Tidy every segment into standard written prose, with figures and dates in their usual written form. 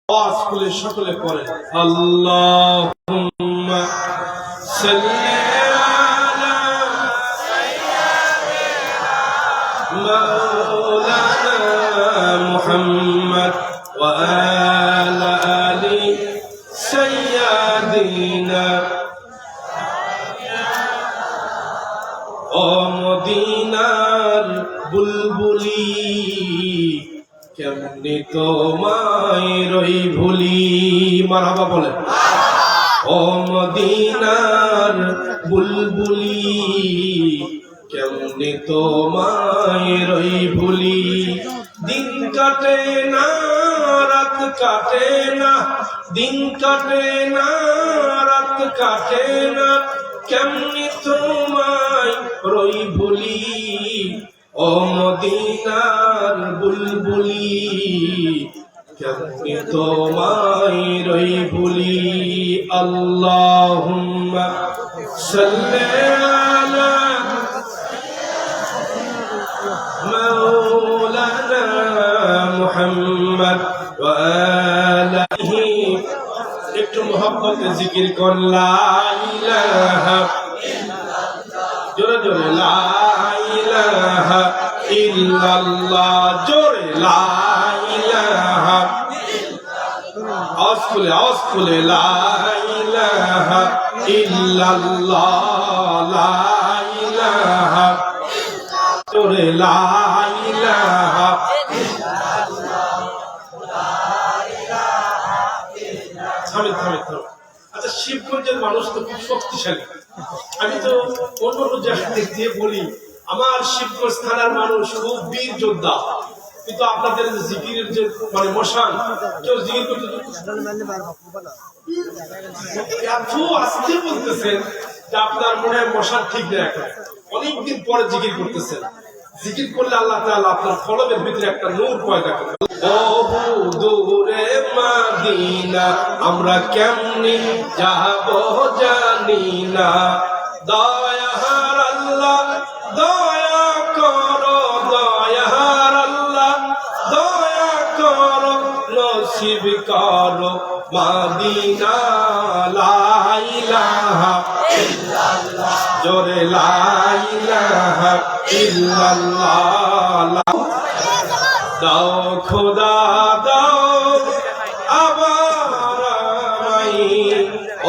আওয়াজ খুলে সকলে পড়েন আল্লাহুম্মা সাল্লি আলা মাওলানা মুহাম্মদ ওয়া আলা আলি সাইয়্যিদিনা ও মদিনার বুলবুলি কেমনে তোমায় রই ভুলি মারহাবা বলেন ও মদিনার বুলবুলি কেমনে তোমায় রই ভুলি দিন কাটে না রাত কাটে না দিন কাটে না রাত কাটে না কেমনে তোমায় রই ভুলি ও মদিনার বুলবুলি কেমনে তোমায় রই ভুলি আল্লাহুম্মা সাল্লি আলা মাওলানা মুহাম্মদ ওয়া আলিহি একটু মোহাব্বতে জিকির কর লা ইলাহা জোরে জোরে লা ইলাহা ইল্লাল্লাহ জোরে লা ইলাহা আওয়াজ খুলে লা ইলাহা ইল্লাল্লাহ লা ইলাহা জোরে লা ইলাহা থামে আচ্ছা শিবগঞ্জের মানুষ তো খুব শক্তিশালী আমি তো অন্য জায়গায় দিয়ে বলি আমার শিবগঞ্জ থানার মানুষ খুব বীর যোদ্ধা কিন্তু আপনাদের জিকিরের যে মানে মশান কেউ জিকির করতে এত আস্তে বলতেছেন যে আপনার মনে হয় মশান ঠিক নেই এখন অনেকদিন পরে জিকির করতেছেন জিকির করলে আল্লাহ তাআলা আপনার কলবের ভিতরে একটা নূর পয়দা করে বহু দূরে মদিনা আমরা কেমনে যাব জানি না দয়ার আল্লাহ দয়া করো দয়ার আল্লাহ দয়া করো নসিব করো মদিনা লা ইলাহা ইল্লাল্লাহ জোরে লা ইলাহা ইল্লাল্লাহ দাও খোদা দাও আবার আমায়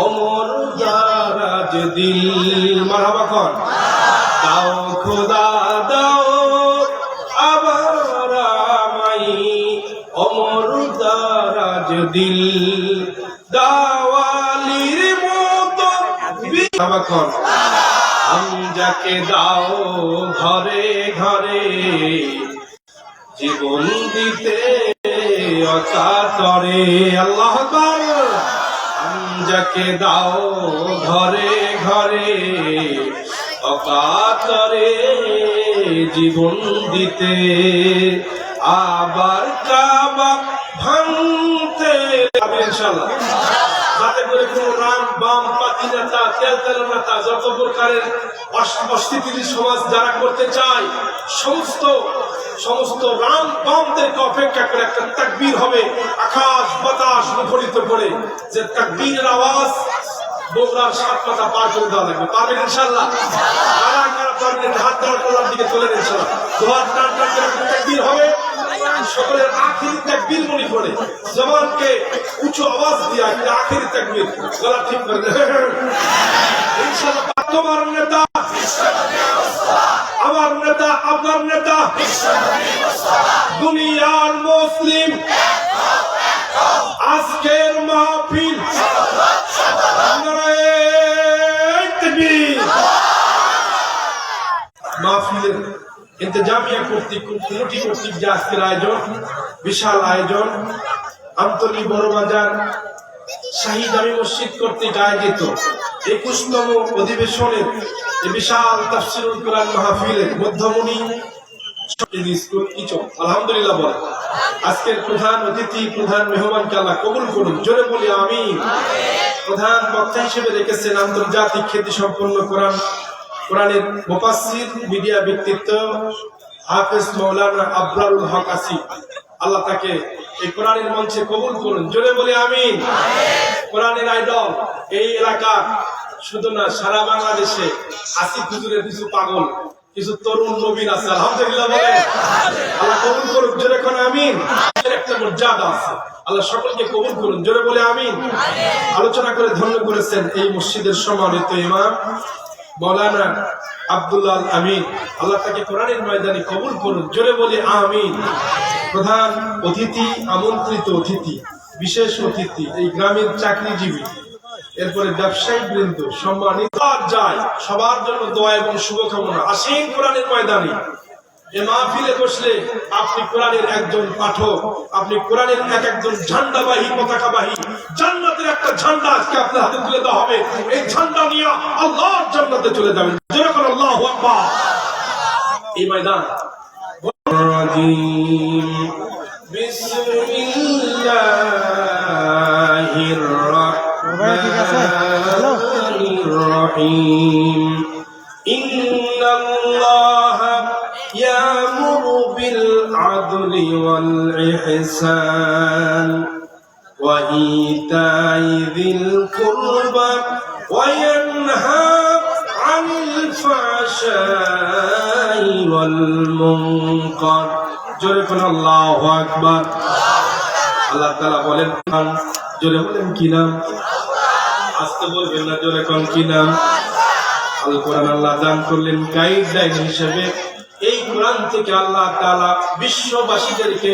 ওমর দারাজ দিল মারহাবা কর দাও খোদা দাও আবার আমায় ওমর দারাজ দিল দাওয়ালির মতো মারহাবা কর আমজাকে দাও ঘরে ঘরে জীবন দিতে অকাতরে আল্লাহু আকবার আমজাকে দাও ঘরে ঘরে অকাতরে জীবন দিতে আবার কাবা ভাঙতে ইনশাআল্লাহ যাতে করে কোনো রাম বাম পাতি নেতা তেল নেতা যত প্রকারের অস্থিতিশীল সমাজ যারা করতে চায় সমস্ত রাম বামদেরকে অপেক্ষা করে একটা তাকবীর হবে আকাশ বাতাস মুখরিত করে যে তাকবীরের আওয়াজ বগুড়ার 7 মাথা পার করে দেওয়া লাগবে পারবেন ইনশাআল্লাহ কারা পারবেন হাত ধরার কলার দিকে তোলেন ইনশাআল্লাহ দোয়ার টান টান করে তাকবীর হবে সকলের আখিরি তাকবীর মনে করে জবানকে উঁচু আওয়াজ দিয়ে আখিরি তাকবীর গলা ঠিক করে ইনশাআল্লাহ তোমার নেতা আমার নেতা আপনার নেতা দুনিয়ার মুসলিম আজকের মাহফিল মাহফিলের ইন্তজামিয়া কমিটি কর্তৃক যে আজকের আয়োজন বিশাল আয়োজন আমতলী বড়বাজার শাহী জামি মসজিদ কর্তৃক আয়োজিত 21তম অধিবেশনের এই বিশাল তাফসীরুল কোরআন মাহফিলের মধ্যমণি আলহামদুলিল্লাহ বলে আজকের প্রধান অতিথি প্রধান মেহমানকে আল্লাহ কবুল করুন জোরে বলি আমিন প্রধান বক্তা হিসেবে রেখেছেন আন্তর্জাতিক খ্যাতি সম্পন্ন কোরআনের মুফাসসির মিডিয়া ব্যক্তিত্ব হাফেজ মাওলানা আবরারুল হক আসি আল্লাহ তাকে এই কোরআনের মঞ্চে কবুল করুন, জোরে বলে আমিন। কোরআনের আইডল এই এলাকা শুধু না, সারা বাংলাদেশে আসিফ হুজুরের কিছু পাগল, কিছু তরুণ নবীন আছে, আলহামদুলিল্লাহ বলে আল্লাহ কবুল করুন, জোরে কোন আমিন। একটা মর্যাদা আছে, আল্লাহ সকলকে কবুল করুন, জোরে বলে আমিন। আলোচনা করে ধন্য করেছেন এই মসজিদের সম্মানিত ইমাম মাওলানা আব্দুল্লাহ আমিন, আল্লাহ তাকে কোরআনের ময়দানে কবুল করুন, জোরে বলে আমিন। প্রধান অতিথি, আমন্ত্রিত অতিথি, বিশেষ অতিথি, এই গ্রামের চাকরিজীবী, এরপরে ব্যবসায়িক বৃন্দ, সম্মানিত যায় সবার জন্য দোয়া এবং শুভকামনা। আসেন কোরআনের ময়দানে, এ মাহফিলে বসলে আপনি কোরআনের একজন পাঠক, আপনি কোরআনের একজন ঝান্ডাবাহী, পতাকাবাহী। জান্নাতের একটা ঝান্ডা আজকে আপনার হাতে তুলে দেওয়া হবে, এই ঝান্ডা নিয়ে আল্লাহর জান্নাতে চলে যাবেন, যেরকম আল্লাহু আকবার। এই ময়দান বিসমিল্লাহির রাহমানির রহিম। ইন্নাল্লাহা ইয়ামুরু বিল আদলি ওয়াল ইহসান ওয়া ইতাই যিল কুরবা ওয়া ইয়ানহা আনিল ফাহশাই ওয়াল মুনকার। জোরে বলেন আল্লাহু আকবার। আল্লাহ তাআলা বলেন, জোরে বলেন কি নাম? আস্তে বলবেন না, জোরে কোন কি নাম? আল কোরআন আল্লাহ দান করলেন গাইডলাইন হিসেবে। এই কোরআন থেকে আল্লাহ তাআলা বিশ্ববাসীদেরকে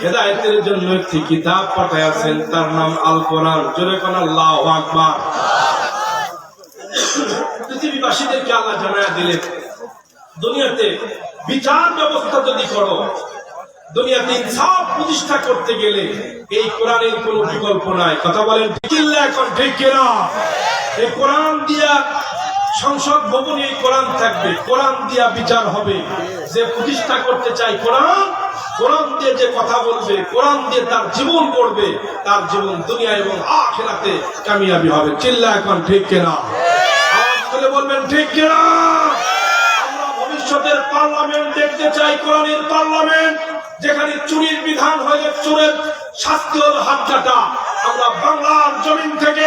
হেদায়েতের জন্য একটি কিতাব পাঠাইছেন, তার নাম আল কোরআন। জোরে কোন আল্লাহু আকবার। পৃথিবীবাসীদেরকে আল্লাহ জানায়া দিলেন, দুনিয়াতে বিচার ব্যবস্থা যদি করো, দুনিয়াতে ইনসাফ প্রতিষ্ঠা করতে গেলে এই কোরআনের কোনো বিকল্প নাই। কথা বলেন ঠিক না? এখন ঠিক কিনা? এই কোরআন দিয়া সংসদ ভবনে এই কোরআন থাকবে, কোরআন দিয়া বিচার হবে। যে প্রতিষ্ঠা করতে চাই কোরআন, কোরআন দিয়ে যে কথা বলবে, কোরআন দিয়ে তার জীবন করবে, তার জীবন দুনিয়া এবং আখিরাতে কামিয়াবি হবে। চিল্লা এখন ঠিক কিনা? আওয়াজ করে বলবেন ঠিক কিনা? আমরা ভবিষ্যতের পার্লামেন্ট দেখতে চাই, কোরআনের পার্লামেন্ট, যেখানে চুরির বিধান হয়ে চোরের শাস্তি হল হাত কাটা। আমরা বাংলার জমিন থেকে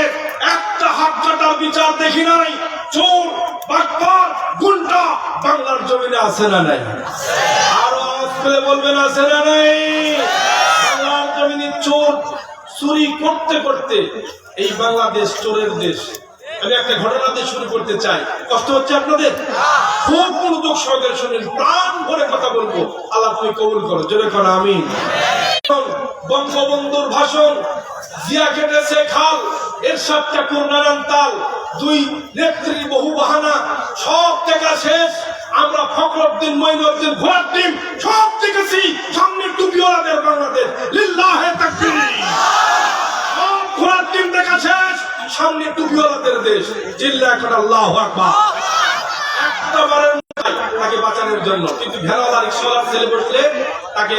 একটা হাত কাটার বিচার দেখি নাই। চোর, বাটপার, গুন্ডা বাংলার জমিনে আছে না নাই? আরো আওয়াজ করে বলবেন আছে না নাই? বাংলার জমিনে চোর চুরি করতে করতে এই বাংলাদেশ চোরের দেশ। আমি একটা ঘটনা দিয়ে শুরু করতে চাই, কষ্ট হচ্ছে আপনাদের? খুব মনোযোগ সহকারে শুনেন, প্রাণ ভরে কথা বলবো, আল্লাহ তুমি কবুল করো, জোরে করো আমিন। বঙ্গবন্ধুর ভাষণ, জিয়া কেটেছে খাল, এরশাদ ঠাকুর নারায়ণ তাল, দুই নেত্রীর বহু বাহানা, সব দেখা শেষ। আমরা ফখরুদ্দিন, মঈনুদ্দিন, ঘোড়ার টিম সব দেখেছি। সামনে টুপিওয়ালাদের বাংলাদেশ, লিল্লাহে তাকবীর। সব ঘোড়ার টিম দেখা শেষ, সামনে টুপিওয়ালাদের দেশ। জিল্লা এখন আল্লাহু আকবার। একটা বারের তাকে বাঁচানোর জন্য, কিন্তু ভেড়াওয়ালা রিকশাওয়ালার ছেলে বসলে তাকে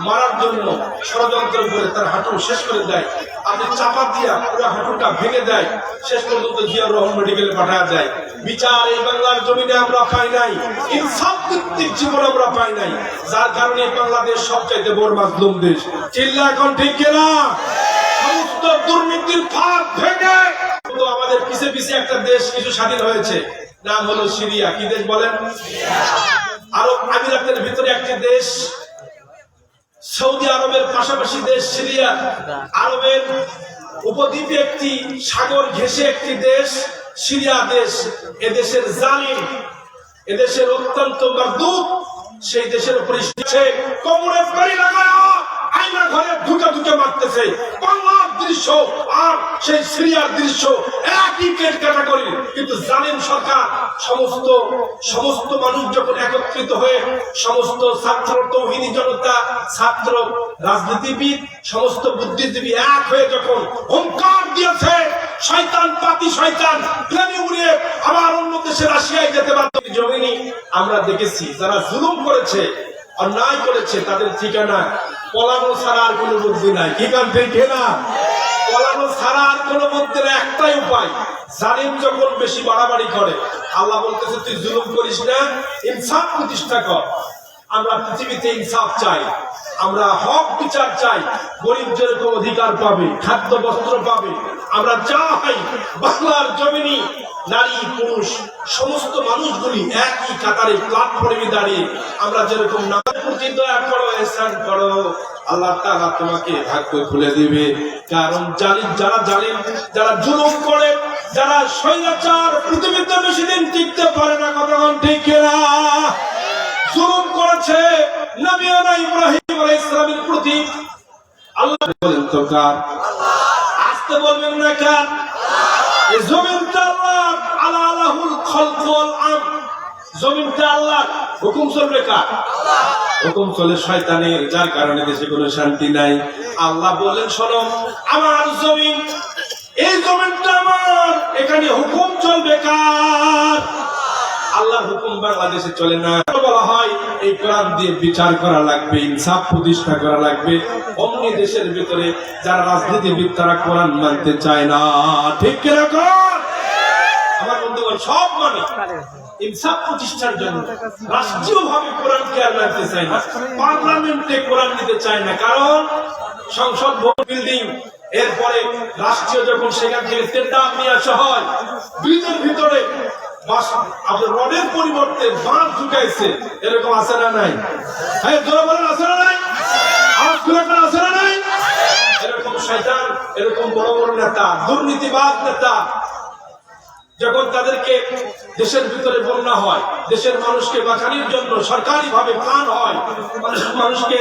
মারার জন্য ষড়যন্ত্র করে তার হাঁটু শেষ করে দেয়। আপনি চাপা দিয়া পুরো হাঁটুটা ভেঙে দেয়, শেষ পর্যন্ত জিয়াউর রহমান মেডিকেলে পাঠায়া যায়। বিচার এই বাংলার জমিনে আমরা পাই নাই, ইনসাফ ভিত্তিক জীবন আমরা পাই নাই, যার কারণে বাংলাদেশ সবচাইতে বড় মাজলুম দেশ। চিল্লা এখন ঠিক কিনা? সমস্ত দুর্নীতির ফাঁদ ভেঙে তো আমাদের পিছে পিছে একটা দেশ কিছু স্বাধীন হয়েছে, নাম হলো সিরিয়া। কি দেশ বলেন? আরব আমিরাতের ভিতরে একটি দেশ, সৌদি আরবের পাশাপাশি দেশ সিরিয়া। আরবের উপদ্বীপে একটি সাগর ঘেঁষে একটি দেশ সিরিয়া দেশ। এদেশের জালিম, এদেশের অত্যন্ত মারদুদ, সেই দেশের উপরে কোমরে বাড়ি লাগায়া আয়না ঘরে ঢুকে ঢুকে মারতেছে। বাংলার দৃশ্য আর সেই সিরিয়ার দৃশ্য একই ক্যাটাগরি, কিন্তু জালিম সরকার সমস্ত মানুষ যখন একত্রিত হয়ে, সমস্ত ছাত্র তৌহিদি জনতা, ছাত্র, রাজনীতিবিদ, সমস্ত বুদ্ধিজীবী এক হয়ে যখন হুঙ্কার দিয়েছে, শয়তান পাতি শয়তান প্লেনে উড়ে আবার অন্য দেশে রাশিয়ায় যেতে পারত। জমিনি আমরা দেখেছি যারা জুলুম করেছে, অন্যায় করেছে, তাদের ঠিকানা পলানো ছাড়া আর কোনো বুদ্ধি নাই। কি কান থেকে না? পলানো ছাড়া আর কোনো বুদ্ধি না, একটাই উপায়। জালিম যখন বেশি বাড়াবাড়ি করে, আল্লাহ বলতেছে তুই জুলুম করিস না, ইনসাফ প্রতিষ্ঠা কর। আমরা পৃথিবীতে ইনসাফ চাই, আমরা হক বিচার চাই। গরিব যেরকম অধিকার পাবে, খাদ্য বস্ত্র পাবে, আমরা চাই বাংলার জমিনে নারী পুরুষ সমস্ত মানুষগুলি একই কাতারে প্ল্যাটফর্মে দাঁড়িয়ে আমরা যেরকম নামের প্রতি দয়া করো, এহসান করো, আল্লাহ তাআলা তোমাকে ভাগ্য খুলে দিবে। কারণ যারা জুলুম করে, যারা স্বৈরাচার, পৃথিবীতে বেশি দিন টিকতে পারে না। কতক্ষণ ঠিক কিনা? জুলুম করেছে নবিয়ানা ইব্রাহিম আলাইহিস সালামের প্রতি। আল্লাহ বলেন তো কার? আসতে বলবেন না কার? এই জমিনটা আল্লাহর, আলা আলাহুল খালক ওয়াল আমর। জমিনটা আল্লাহর, হুকুম চলবে কার? হুকুম চলে শয়তানের, যার কারণে দেশে কোনো শান্তি নাই। আল্লাহ বলেন শোনো, আমার জমিন, এই জমিনটা আমার, এখানে হুকুম চলবে কার? আল্লাহর হুকুম বাংলাদেশে চলে না। বলা হয় এই কোরআন দিয়ে বিচার করা লাগবে, ইনসাফ প্রতিষ্ঠা করা লাগবে। অমনি দেশের ভিতরে যারা রাজনীতিবিদ তারা কোরআন মানতে চায় না। ঠিক কিরকম? আমার বন্ধুগণ, সব মানে ইনসাফ প্রতিষ্ঠার জন্য রাষ্ট্রীয় ভাবে কোরআনকে আর মানতে চায় না, পার্লামেন্টে কোরআন নিতে চায় না। কারণ সংসদ ভবন বিল্ডিং, এরপরে রাষ্ট্রীয় যখন সেখান থেকে টেন্ডার নিয়ে আসা হয়, ব্রিজের ভিতরে রডের পরিবর্তে বাঁশ ঢুকাইছে, এরকম আছে না নাই? হ্যাঁ, জোরে বলেন, আছে না নাই? আওয়াজ করে বলেন, আছে না নাই? এরকম শয়তান, এরকম বড় বড় নেতা, দুর্নীতিবাজ নেতা যখন তাদেরকে দেশের ভিতরে বন্যা হয়, দেশের মানুষকে বাঁচানোর জন্য সরকারি ভাবে প্ল্যান হয়, মানুষকে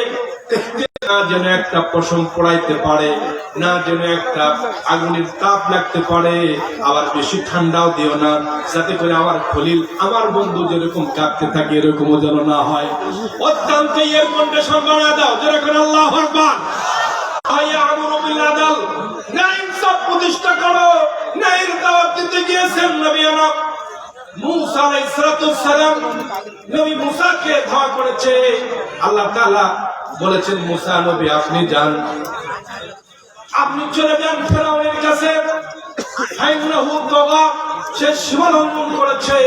না যেন একটা পশম পড়াইতে পারে, না যেন একটা আগুনের তাপ লাগতে পারে, আবার বেশি ঠান্ডাও দিও না, যাতে করে আমার খলিল, আমার বন্ধু যেরকম কাঁপতে থাকে এরকমও যেন না হয়। অত্যন্ত এর কন্ডিশন বানিয়ে দাও, যেরকম আল্লাহু আকবার। না ইনসাফ প্রতিষ্ঠা করো, না এর দাওয়াত দিতে গিয়েছেন নবিয়ানা মুসা আলাইহিস সালাম। নবী মুসাকে ধাওয়া করেছে। আল্লাহ তাআলা বলেছেন, মুসা নবী আপনি যান, আপনি চলে যান ফেরাউনের কাছে। সে সীমালঙ্ঘন করেছে,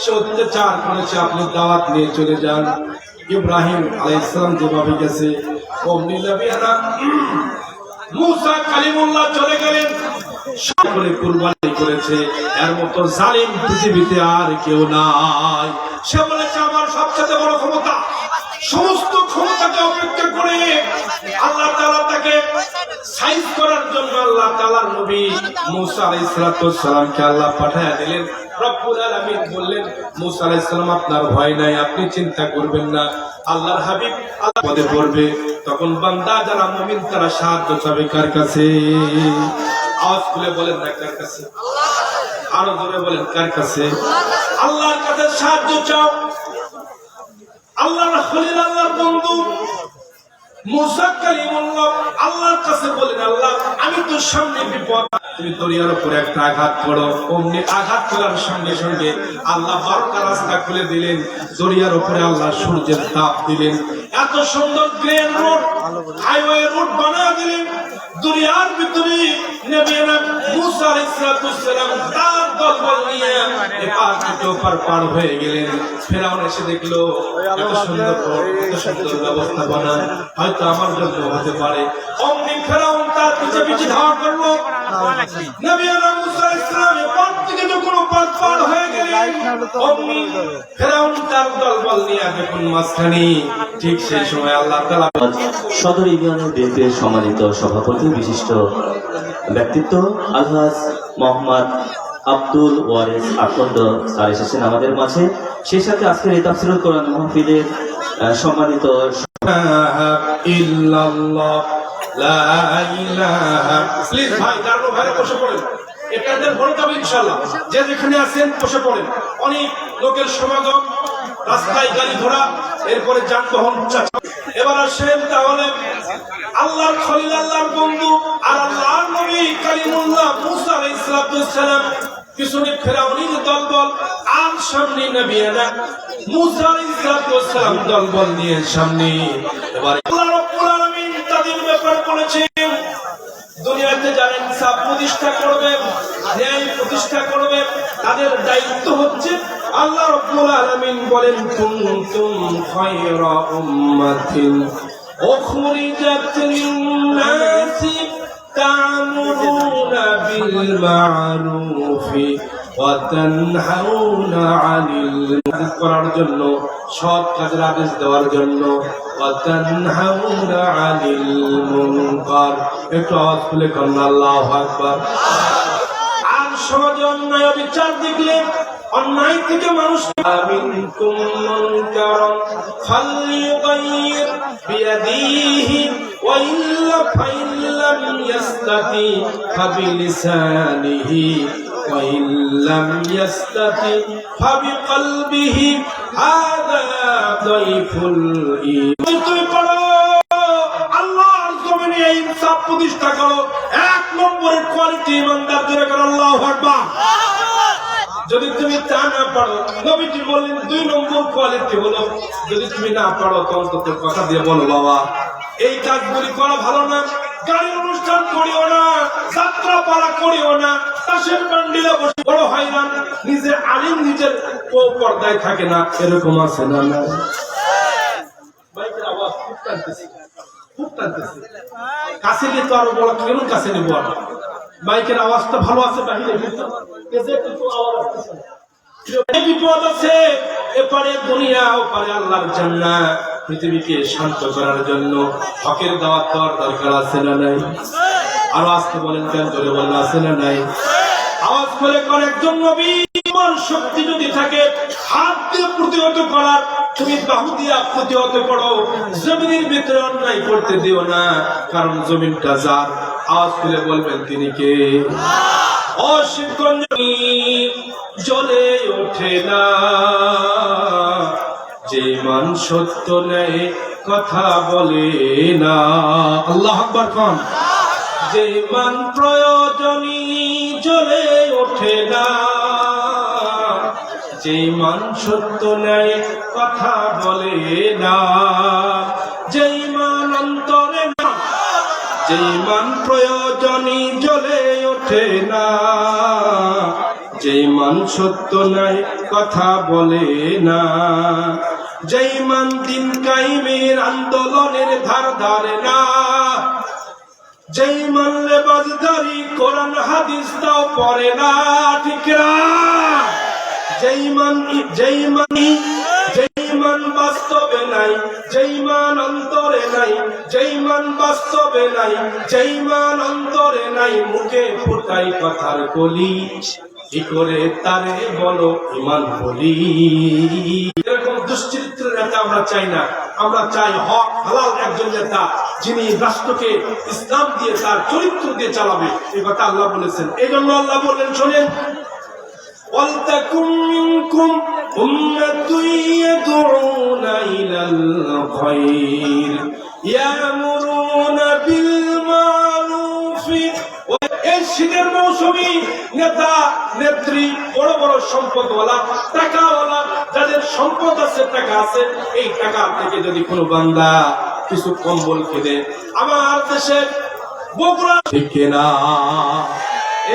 সে অত্যাচার করেছে, আপনি দাওয়াত নিয়ে চলে যান। ইব্রাহিম আলাইহিস সালাম যেভাবে গেছে অমনি নবিয়ানা মুসা কালিমুল্লাহ চলে গেলেন, সকলে কুরবানি করেছে। এর মতো জালিম পৃথিবীতে আর কেউ নাই। সে বলেছে আমার সবচেয়ে বড় ক্ষমতা, সমস্ত ক্ষমতাকে অপেক্ষা করে আল্লাহ তাআলা তাকে সাইজ করার জন্য আল্লাহ তাআলার নবী মুসা আলাইহিস সালামকে আল্লাহ পাঠিয়ে দিলেন। রব্বুল আলামিন বললেন, মুসা আলাইহিস সালাম আপনার ভয় নাই, আপনি চিন্তা করবেন না, আল্লাহর হাবিব আল্লাহ পদে পড়বে। তখন বান্দা যারা মুমিন তারা সাহায্য চাবে কার কাছে? আওয়াজ খুলে বলেন না কার কাছে? আরো জোরে বলেন কার কাছে? আল্লাহর কাছে সাহায্য চাও। আল্লাহর খলিল, আল্লাহর বন্ধু মুসা কালিমুল্লাহ আল্লাহর কাছে বলেন, আল্লাহ আমি তো সামনে বিপদ, তুমি দরিয়ার উপরে একটা আঘাত করো। অমনি আঘাত করার সঙ্গে সঙ্গে আল্লাহ বারোটা রাস্তা খুলে দিলেন, দরিয়ার উপরে আল্লাহ সূর্যের তাপ দিলেন, এত সুন্দর গ্রেন রোড, হাইওয়ে রোড বানিয়ে দিলেন। দরিয়ার ভিতরে নবিয়ানা মুসা আলাইহিস সালাম তার দলবল নিয়ে এপার থেকে ওপার পার হয়ে গেলেন। ফেরাউন এসে দেখলো এত সুন্দর ব্যবস্থাপনা হয়তো আমার জন্য হতে পারে। অমনি ফেরাউন তার পিছে পিছে ধাওয়া করলো। নবিয়ানা মুসা আলাইহিস সালাম এপার থেকে যখন ওপার পার হয়ে গেলেন, অমনি ফেরাউন তার দলবল নিয়ে যখন মাঝখানে, ঠিক সেই সময় আল্লাহ তাআলা সদর ইউনিয়নের বিএনপির সম্মানিত সভাপতি বিশিষ্ট ব্যক্তিত্ব আলহাজ মোহাম্মদ আব্দুল ওয়ারিস আকন্দ স্যার এসেছেন আমাদের মাঝে। সেই সাথে আজকের এই তাফসীরুল কোরআন মাহফিলের সম্মানিত প্লিজ ভাই, দাঁড়ানো ভাই, বসে পড়েন। এটাদের ভোট হবে ইনশাআল্লাহ। যে যেখানে আছেন বসে পড়েন। অনেক লোকের সমাগম, রাস্তায় গাড়ি ঘোড়া, এরপরে যানবাহন। এবার আসেন তাহলে আল্লাহর খলিল, আল্লাহর বন্ধু আর আল্লাহর নবী কালিমুল্লাহ মুসা আলাইহিস সালাম, পিছনে ফেরাউনের দলবল, আর সামনে নবিয়ানা মুসা আলাইহিস সালাম দলবল নিয়ে সামনে। এবার আল্লাহ রাব্বুল আলামিন তাদের ব্যাপার বলেছেন, দুনিয়াতে যারা ইনসাফ প্রতিষ্ঠা করবে, ন্যায় প্রতিষ্ঠা করবে, তাদের দায়িত্ব হচ্ছে আল্লাহ রাব্বুল আলামিন বলেন কুনতুম খায়রা উম্মাতিন উখরিজাত লিন-নাসি তা'মুরুনা বিল মা'রুফি ওয়া তানহাউনা 'আনিল মুনকার করার জন্য, সৎ কাজের আদেশ দেওয়ার জন্য, ওয়া তানহাউনা 'আনিল মুনকার। একটু আওয়াজ খুলে বলুন আল্লাহু আকবার। আর সমাজে অন্যায় বিচার দেখলে, অন্যায় থেকে মানুষ মিনকুম মুনকারান ফালইউগাইর বিয়াদিহি ওয়া ইল্লা ফাইল্লাম ইয়াস্তাতি ফাবিলিসানিহি ওয়া ইল্লাম ইয়াস্তাতি ফাবিকলবিহি হাযা দাইফুল ঈমান। তুই পড়ো আল্লাহর জমিনে ইনসাফ প্রতিষ্ঠা করো। এক নম্বরের কোয়ালিটি ইমানদার জোরে করো আল্লাহু আকবার। যদি তুমি তা না পারো, নবীজি বললেন 2 নম্বর কোয়ালিটি হলো, যদি তুমি না পারো তো অন্তত কথা দিয়ে বলো বাবা এই কাজগুলি করা ভালো না, গাড়ির অনুষ্ঠান করিও না, যাত্রা পালা করিও না, তাসের প্যান্ডেলে বসে বড় হয় না, নিজের আলিম নিজের পর্দায় থাকে না, এরকম আছে না? না, বাইকের আওয়াজ খুব টানতেছে, খুব টানতেছে। কাছে নিয়ে তো আরো বড়, কেমন কাছে নিবো? আর মাইকের আওয়াজটা ভালো আছে, বাহিরে বিপদ আছে, এপারে দুনিয়া ওপারে আল্লাহর জান্নাত। পৃথিবীকে শান্ত করার জন্য হকের দাওয়াত দেওয়ার দরকার আছে না নাই? আরো আসতে বলেন কেন, জোরে বলেন আছে না নাই? আওয়াজ করে কোন একজন নবী, তোমার শক্তি যদি থাকে হাত দিয়ে প্রতিহত করার, তুমি বাহু দিয়ে প্রতিহত করো। জমিনের ভিতরে অন্যায় করতে দিও না, কারণ জমিনটা যার। আওয়াজ করে বলবেন তিনি কে? অশিবগঞ্জ জ্বলে ওঠে না, যে মান সত্য নেয় কথা বলে না। আল্লাহু আকবার কোন? যে মান প্রয়োজনী জ্বলে ওঠে না, যে মান সত্য নেয় কথা বলে না, যেই মান অন্তরে না, যেই মান প্রয়োজনী জ্বলে ওঠে না, যেই মান সত্য নয় কথা বলে না, যেই মান দিন কায়েমের আন্দোলনের ধার ধারে না, যেই মান লেবাসদারি কোরআন হাদিস তাও পড়ে না, ঠিক না? যেই মান বাস্তবে নাই, যেই মান অন্তরে নাই, যেই মান বাস্তবে নাই, যেই মান অন্তরে নাই, মুখে ফুটাই কথার কলি, কি করে তারে বলো ইমান বলি। এরকম দুশ্চরিত্রের নেতা আমরা চাই না, আমরা চাই হক হালাল একজন নেতা, যিনি রাষ্ট্রকে ইসলাম দিয়ে তার চরিত্র দিয়ে চালাবে। এই কথা আল্লাহ বলেছেন। এই জন্য আল্লাহ বলেন, শোনেন, وَلْتَكُنْ مِنْكُمْ أُمَّةٌ يَدْعُونَ إِلَى الْخَيْرِ يَأْمُرُونَ بِالْمَعْرُوفِ। এই শীতের মৌসুমী নেতা নেত্রী, বড় বড় সম্পদওয়ালা, টাকাওয়ালা, যাদের সম্পদ আছে, টাকা আছে, এই টাকা থেকে যদি কোনো বান্দা কিছু কম্বল কিনে, আমার দেশে বগুড়া, ঠিক না?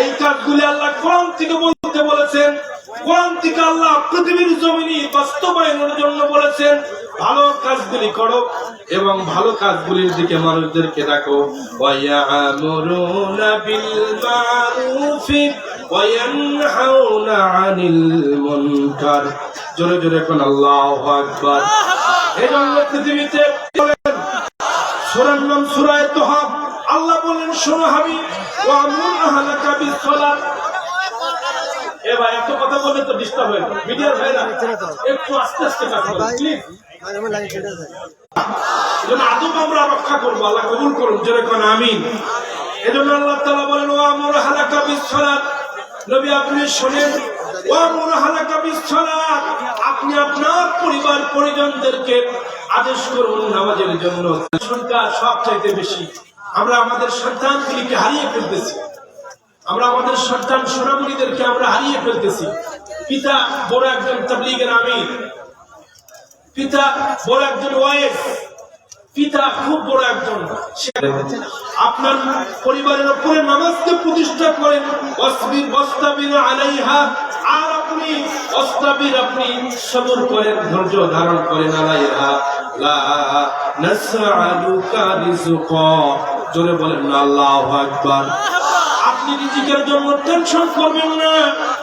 এই কাজগুলি আল্লাহ কোরআন থেকে বলতে বলেছেন, কোরআন থেকে আল্লাহ পৃথিবীর জমিনে বাস্তবায়নের জন্য বলেছেন। ভালো কাজগুলি করো এবং ভালো কাজগুলির দিকে মানুষদেরকে ডাকো। ওয়ায়ামুরুনা বিল মারুফি ওয়া ইয়ানহাউনা আনিল মুনকার। জোরে জোরে কোন আল্লাহু আকবার। এই জন্য পৃথিবীতে সূরার নাম সূরা তোহা। আল্লাহ বলেন, শোনো হাবিব, ওয়ামুর আহলাকা বিসসালাত। এবার এত কথা বলে তো ডিস্টার্ব হয়, মিডিয়ার ভাইরা একটু আস্তে আস্তে কথা বলেন প্লিজ। এজন্য আদব আমরা রক্ষা করবো, আল্লাহ কবুল করুন, জোরে কোন আমিন। এজন্য আল্লাহ তাআলা বলেন, ওয়ামুর আহলাকা বিসসালাত। নবী আপনি শুনেন, ওয়ামুর আহলাকা বিসসালাত, আপনি আপনার পরিবার পরিজনদেরকে আদেশ করুন নামাজের জন্য। সংখ্যা সবচাইতে বেশি আমরা আমাদের সন্তানগুলিকে হারিয়ে ফেলতেছি, আমরা আমাদের সন্তান সোনামণিদেরকে আমরা হারিয়ে ফেলতেছি। পিতা বড় একজন তাবলীগের আমির, পিতা বড় একজন ওয়াইজ, পিতা খুব বড় একজন। আপনার পরিবারের উপরে নামাজকে প্রতিষ্ঠা করেন, ওয়াসবির ওয়াসতাবির আলাইহা, আর আপনি ওয়াসতাবির আপনি সবর করেন, ধৈর্য ধারণ করেন, আলাইহা লা নাসআলুকা রিজকা, জোরে বলেন না আল্লাহু আকবার। আপনি রিজিকের জন্য টেনশন করবেন না,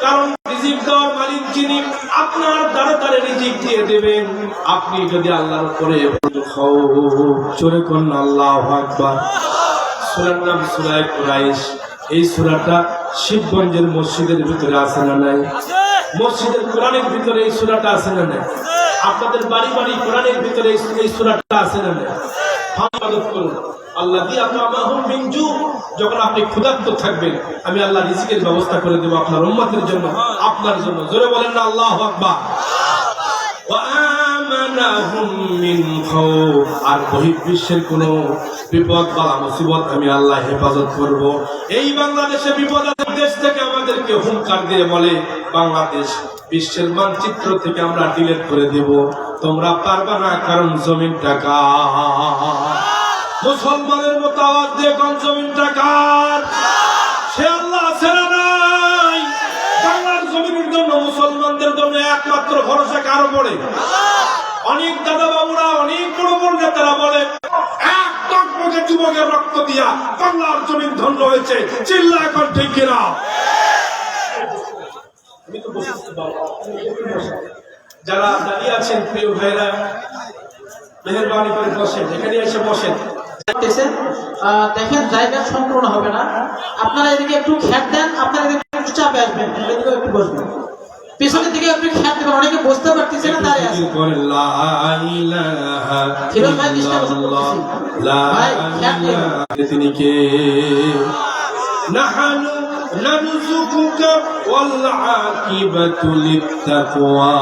কারণ রিজিক দেওয়ার মালিক যিনি, আপনার দ্বারা তারা রিজিক দিয়ে দেবেন। আপনি যদি আল্লাহর উপরে জোরে করেন আল্লাহু আকবার। সূরার নাম সূরা কুরাইশ। এই সূরাটা শিবগঞ্জের মসজিদের ভিতরে আছে না নাই? মসজিদের কোরআনের ভিতরে এই সূরাটা আছে না নাই? আপনাদের বাড়ি বাড়ি কোরআনের ভিতরে এই সূরাটা আছে না নাই? ইবাদত করুন। আল্লাহ দিয়া তামাহুম মিন জু, যখন আপনি ক্ষুধার্ত থাকবেন আমি আল্লাহ রিজিকের ব্যবস্থা করে দেব আপনার উম্মতের জন্য, আপনার জন্য। জোরে বলেন না আল্লাহু আকবার। ওয়া আমানাহুম মিন খাউফ, আর বহির্বিশ্বের কোন বিপদ বা মুসিবত আমি আল্লাহ হেফাজত করব। এই বাংলাদেশে বিপদ দেশ থেকে আমাদেরকে হুঙ্কার দিয়ে বলে বাংলাদেশ বিশ্বের মানচিত্র থেকে আমরা ডিলিট করে দেব, তোমরা পারবা না, কারণ জমিনটা কার? মুসলমানের মতো আওয়াজ দিয়ে কোন জমিনটা কার? সে আল্লাহ আছে না নাই? বাংলার জমিনের জন্য মুসলমানদের জন্য একমাত্র ভরসা কার উপরে? অনেক দাদা বাবুরা, অনেক বড় বড় নেতারা বলে এক টকমকে যুবকের রক্ত দিয়া বাংলার জমিন ধন্য হয়েছে, চিল্লা এখন ঠিক কিনা? যারা দাঁড়িয়ে আছেন প্রিয় ভাইরা, মেহেরবানি করে বসেন, এখানে এসে বসেন। দেখেন জায়গা সম্পূর্ণ হবে না, আপনারা এদিকে একটু খ্যাট দেন, আপনারা এদিকে একটু চাপে আসবেন, এদিকে একটু বসবেন, পেছনের দিকে একটু খ্যাট দেবেন, অনেকে বসতে পারতেছে না, দাঁড়িয়ে আছে। ফিরোজ ভাই চেষ্টা করছেন, ভাই খ্যাট দেবেন। তিনি কে? নাহানু নারযুকুকা ওয়াল আকিবাতু লিত্তাকওয়া।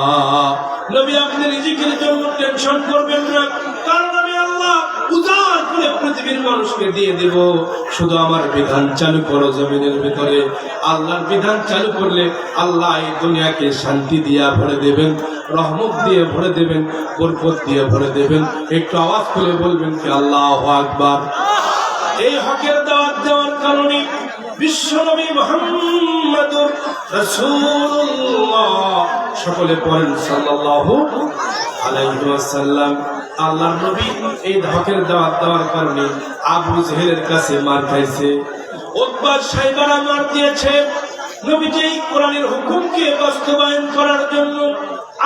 নবী আপনি রিজিকের জন্য টেনশন করবেন না, কারণ আমি আল্লাহ উজাড় করে পৃথিবীর মানুষকে দিয়ে দেব। শুধু আমার বিধান চালু করো জমিনের ভিতরে। আল্লাহর বিধান চালু করলে আল্লাহ এই দুনিয়াকে শান্তি দিয়া ভরে দেবেন, রহমত দিয়ে ভরে দেবেন, বরকত দিয়ে ভরে দেবেন। একটু আওয়াজ করে বলবেন কি আল্লাহু আকবার। এই হকের দাওয়াত দেওয়ার কারণে বিশ্বনবী মুহাম্মদুর রাসূলুল্লাহ, সকলে পড়েন সাল্লাল্লাহু আলাইহি ওয়াসাল্লাম। আল্লাহর নবী এই হকের দাওয়াত দেওয়ার কারণে আবু জেহেলের কাছে মার খাইছে, উতবা সাইবারা মার দিয়েছে। নবীজি এই কোরআনের হুকুমকে বাস্তবায়ন করার জন্য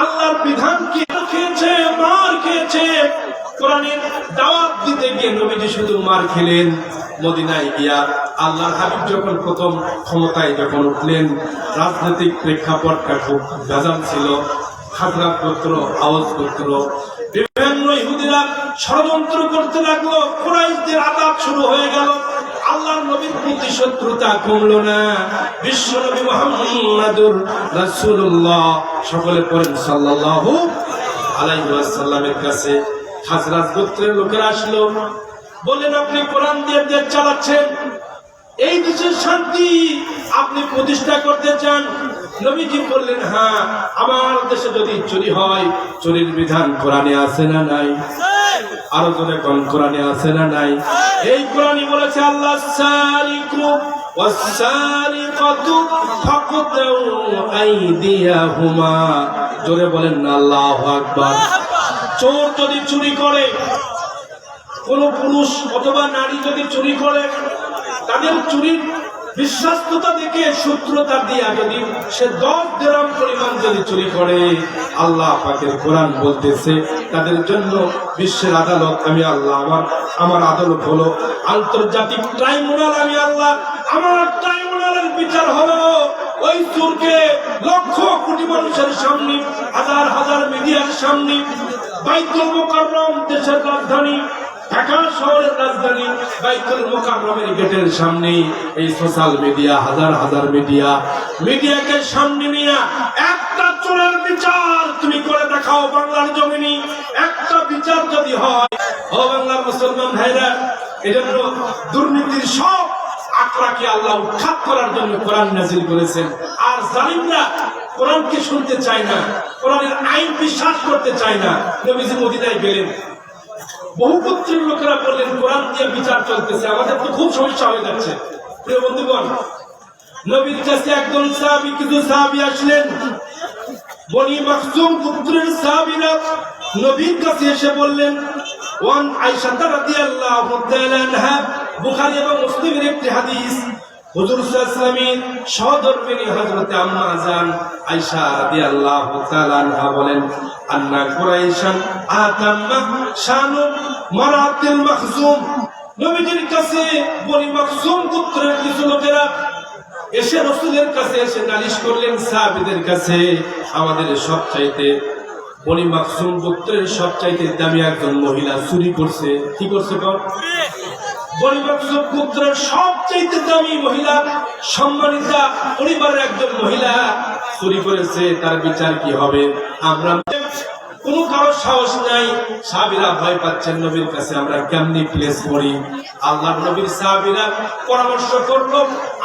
আল্লাহর বিধানকে খেয়েছে, মার খেয়েছে। কোরআনের দাওয়াত দিতে গিয়ে নবীজি শুধু মার খেলেন। মদিনায় গিয়া আল্লাহর হাবিব যখন প্রথম ক্ষমতায় যখন উঠলেন, রাজনৈতিক প্রেক্ষাপটটা খুব ভেজাল ছিল। খাজরাত গোত্র, আওয়াজ গোত্র, বিভিন্ন ইহুদিরা ষড়যন্ত্র করতে লাগলো, কুরাইশদের আঘাত শুরু হয়ে গেল। আল্লাহর নবীর প্রতি শত্রুতা কমলো না। বিশ্বনবী মুহাম্মদুর রাসূলুল্লাহ, সকলে পড়েন সাল্লাল্লাহু আলাইহি ওয়াসাল্লামের কাছে খাজরাত গোত্রের লোকেরা আসলো, বললেন আপনি কোরআন দিয়ে দেশ চালাচ্ছেন, এই দেশের শান্তি আপনি প্রতিষ্ঠা করতে চান? নবীজি বললেন হ্যাঁ, আমার দেশে যদি চুরি হয়, চুরির বিধান কোরআনে আছে না নাই? আরো জনে কোন কোরআনে আছে না নাই? এই কোরআনই বলেছে আল্লাহ সারিকু ওয়াসসারিকাতু ফাকতাউ আইদিয়াহুমা। জোরে বলেন না আল্লাহু আকবার। চোর যদি চুরি করে, কোন পুরুষ অথবা নারী যদি চুরি করে, তাদের চুরির বিশ্বাস্ততা দেখে সূত্রতা দিয়া যদি সে 10 দিরহাম পরিমাণ যদি চুরি করে, আল্লাহ পাকের কোরআন বলতেছে তাদের জন্য বিশ্বের আদালত আমি আল্লাহ, আমার আদালত হলো আন্তর্জাতিক ট্রাইব্যুনাল। আমি আল্লাহ, আমার ট্রাইব্যুনালের বিচার হলো ওই চোরকে লক্ষ কোটি মানুষের সামনে, হাজার হাজার মিডিয়ার সামনে, বাইতুল মুকাররম দেশের রাজধানী ঢাকা শহরের রাজধানী বাইতুল মুকাররমের গেটের সামনে এই সোশ্যাল মিডিয়া, হাজার হাজার মিডিয়াকে সামনে নিয়ে একটা চোরের বিচার তুমি করে দেখাও বাংলার জমিনে। একটা বিচার যদি হয়, ও বাংলার মুসলমান ভাইরা, এজন্য দুর্নীতির সব আকড়াকে আল্লাহ উৎখাত করার জন্য কোরআন নাযিল করেছেন। আর জালিমরা কোরআনকে শুনতে চায় না, কোরআনের আইন বিশ্বাস করতে চায় না। নবীজি মদিনায় গেলেন, বহু গোত্রের লোকেরা বললেন কোরআন দিয়ে বিচার চলতেছে, আমাদের তো খুব সমস্যা হয়ে যাচ্ছে। প্রিয় বন্ধুগণ, নবীর কাছে একজন সাহাবী, কিছু সাহাবী আসলেন, বনি মাখজুম গোত্রের সাহাবীরা নবীর কাছে এসে বললেন, ওয়ান আয়েশা রাদিয়াল্লাহু তাআলা আনহা, বুখারী এবং মুসলিমের একটি হাদিস, হুজুর সাল্লাল্লাহু আলাইহি ওয়াসাল্লামের সহধর্মিণী হযরতে আম্মা জান আয়েশা রাদিয়াল্লাহু তাআলা আনহা বলেন, আন্না কুরাইশান আতাম্মা শানু মারাতিল মাখজুম, নবীজির কাছে বনি মাখজুম গোত্রের কিছু লোকেরা এসে রাসূলের কাছে এসে নালিশ করলেন সাহাবীদের কাছে, আমাদের সবচাইতে বনি মাখজুম গোত্রের সবচাইতে দামি একজন মহিলা চুরি করছে। কি করছে? বনি মাখজুম গোত্রের সবচাইতে দামি মহিলা, সম্মানিতা পরিবারের একজন মহিলা চুরি করেছে, তার বিচার কি হবে? আমরা কোন কারো সাহস নাই, সাহাবীরা ভয় পাচ্ছেন নবীর কাছে আমরা কেমনি প্লেস করি। আল্লাহর নবীর সাহাবীরা পরামর্শ করলো,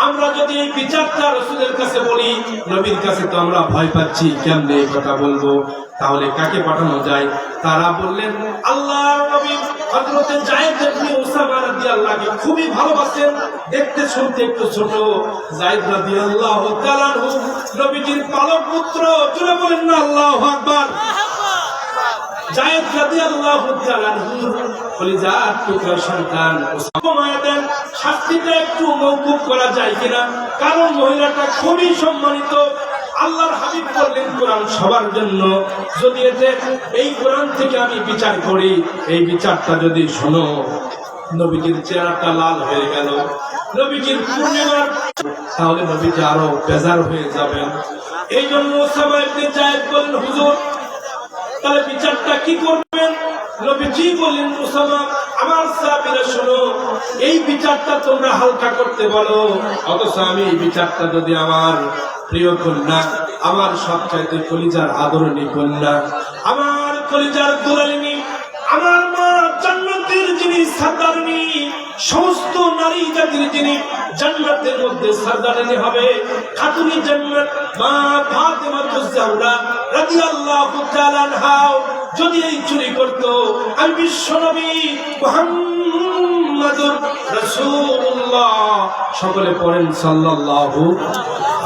আমরা যদি এই বিচারটা রাসূলের কাছে বলি, নবীর কাছে তো আমরা ভয় পাচ্ছি, কেমনে এই কথা বলবো, তাহলে কাকে পাঠানো যায়? তারা বললেন, আল্লাহর নবী হযরত যায়েদ ইবনে উসামা রাদিয়াল্লাহু খুবই ভালোবাসেন, দেখতে শুনতে একটু ছোট। যায়েদ রাদিয়াল্লাহু তাআলা নবীজির পালক পুত্র, জোরে বলেন না আল্লাহু আকবার। যায়েদ রাদিয়াল্লাহু তাআলা কলিজার টুকরা সন্তান, সময় দেন শাস্তিটা একটু মওকুফ করা যায় কিনা, কারণ মহিলাটা খুবই সম্মানিত। আল্লাহর হাবিব বললেন কোরআন সবার জন্য, যদি এতে এই কোরআন থেকে আমি বিচার করি, এই বিচারটা যদি শোনো, নবীজির চেহারাটা লাল হয়ে গেল, নবীজির পূর্ণিমার, তাহলে নবীজি আরো বেজার হয়ে যাবেন। এই জন্য উসামা ইবনে যায়েদ বলেন, হুজুর তাহলে বিচারটা কি করবেন? নবীজি বললেন, উসামা আমার সাহাবীরা শোনো, এই বিচারটা তোমরা হালকা করতে বলো, অথচ আমি এই বিচারটা যদি আমার প্রিয় কন্যা, আমার সবচাইতে কলিজার আদরণী কন্যা, আমার কলিজার দুলালিনী, আমার মা জান্নাতের যিনি সরদারিনী, সমস্ত নারী জাতির যিনি জান্নাতের মধ্যে সরদারিনী হবে, খাতুনি জান্নাত মা ফাতেমাতুজ জাহরা রাদিয়াল্লাহু তাআলা আনহা যদি এই চুরি করত, আমি বিশ্বনবী মুহাম্মাদুর রাসূলুল্লাহ, সকলে পড়েন সাল্লাল্লাহু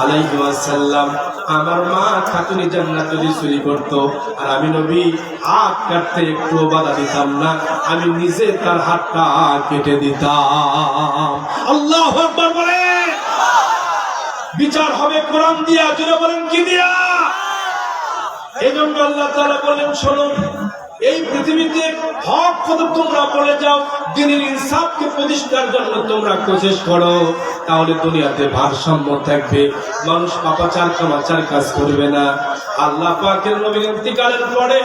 আলাইহি ওয়াসাল্লাম, আমার মা খাতুনি জান্নাত যদি চুরি করত, আর আমি নবী হাত কাটতে একটু বাধা দিতাম না, আমি নিজে তার হাতটা কেটে দিতাম। আল্লাহু আকবার বলেন। বিচার হবে কোরআন দিয়া, জোরে বলেন কি দিয়া? এই জন্য আল্লাহ তাআলা বলেন, শোনো, এই পৃথিবীতে হক কথা তোমরা বলে যাও, দ্বীনের ইনসাফকে প্রতিষ্ঠার জন্য তোমরা কোশিশ করো, তাহলে দুনিয়াতে ভারসাম্য থাকবে, মানুষ পাপাচার কামাচার কাজ করবে না। আল্লাহ পাকের নবীর ইন্তিকালের পরে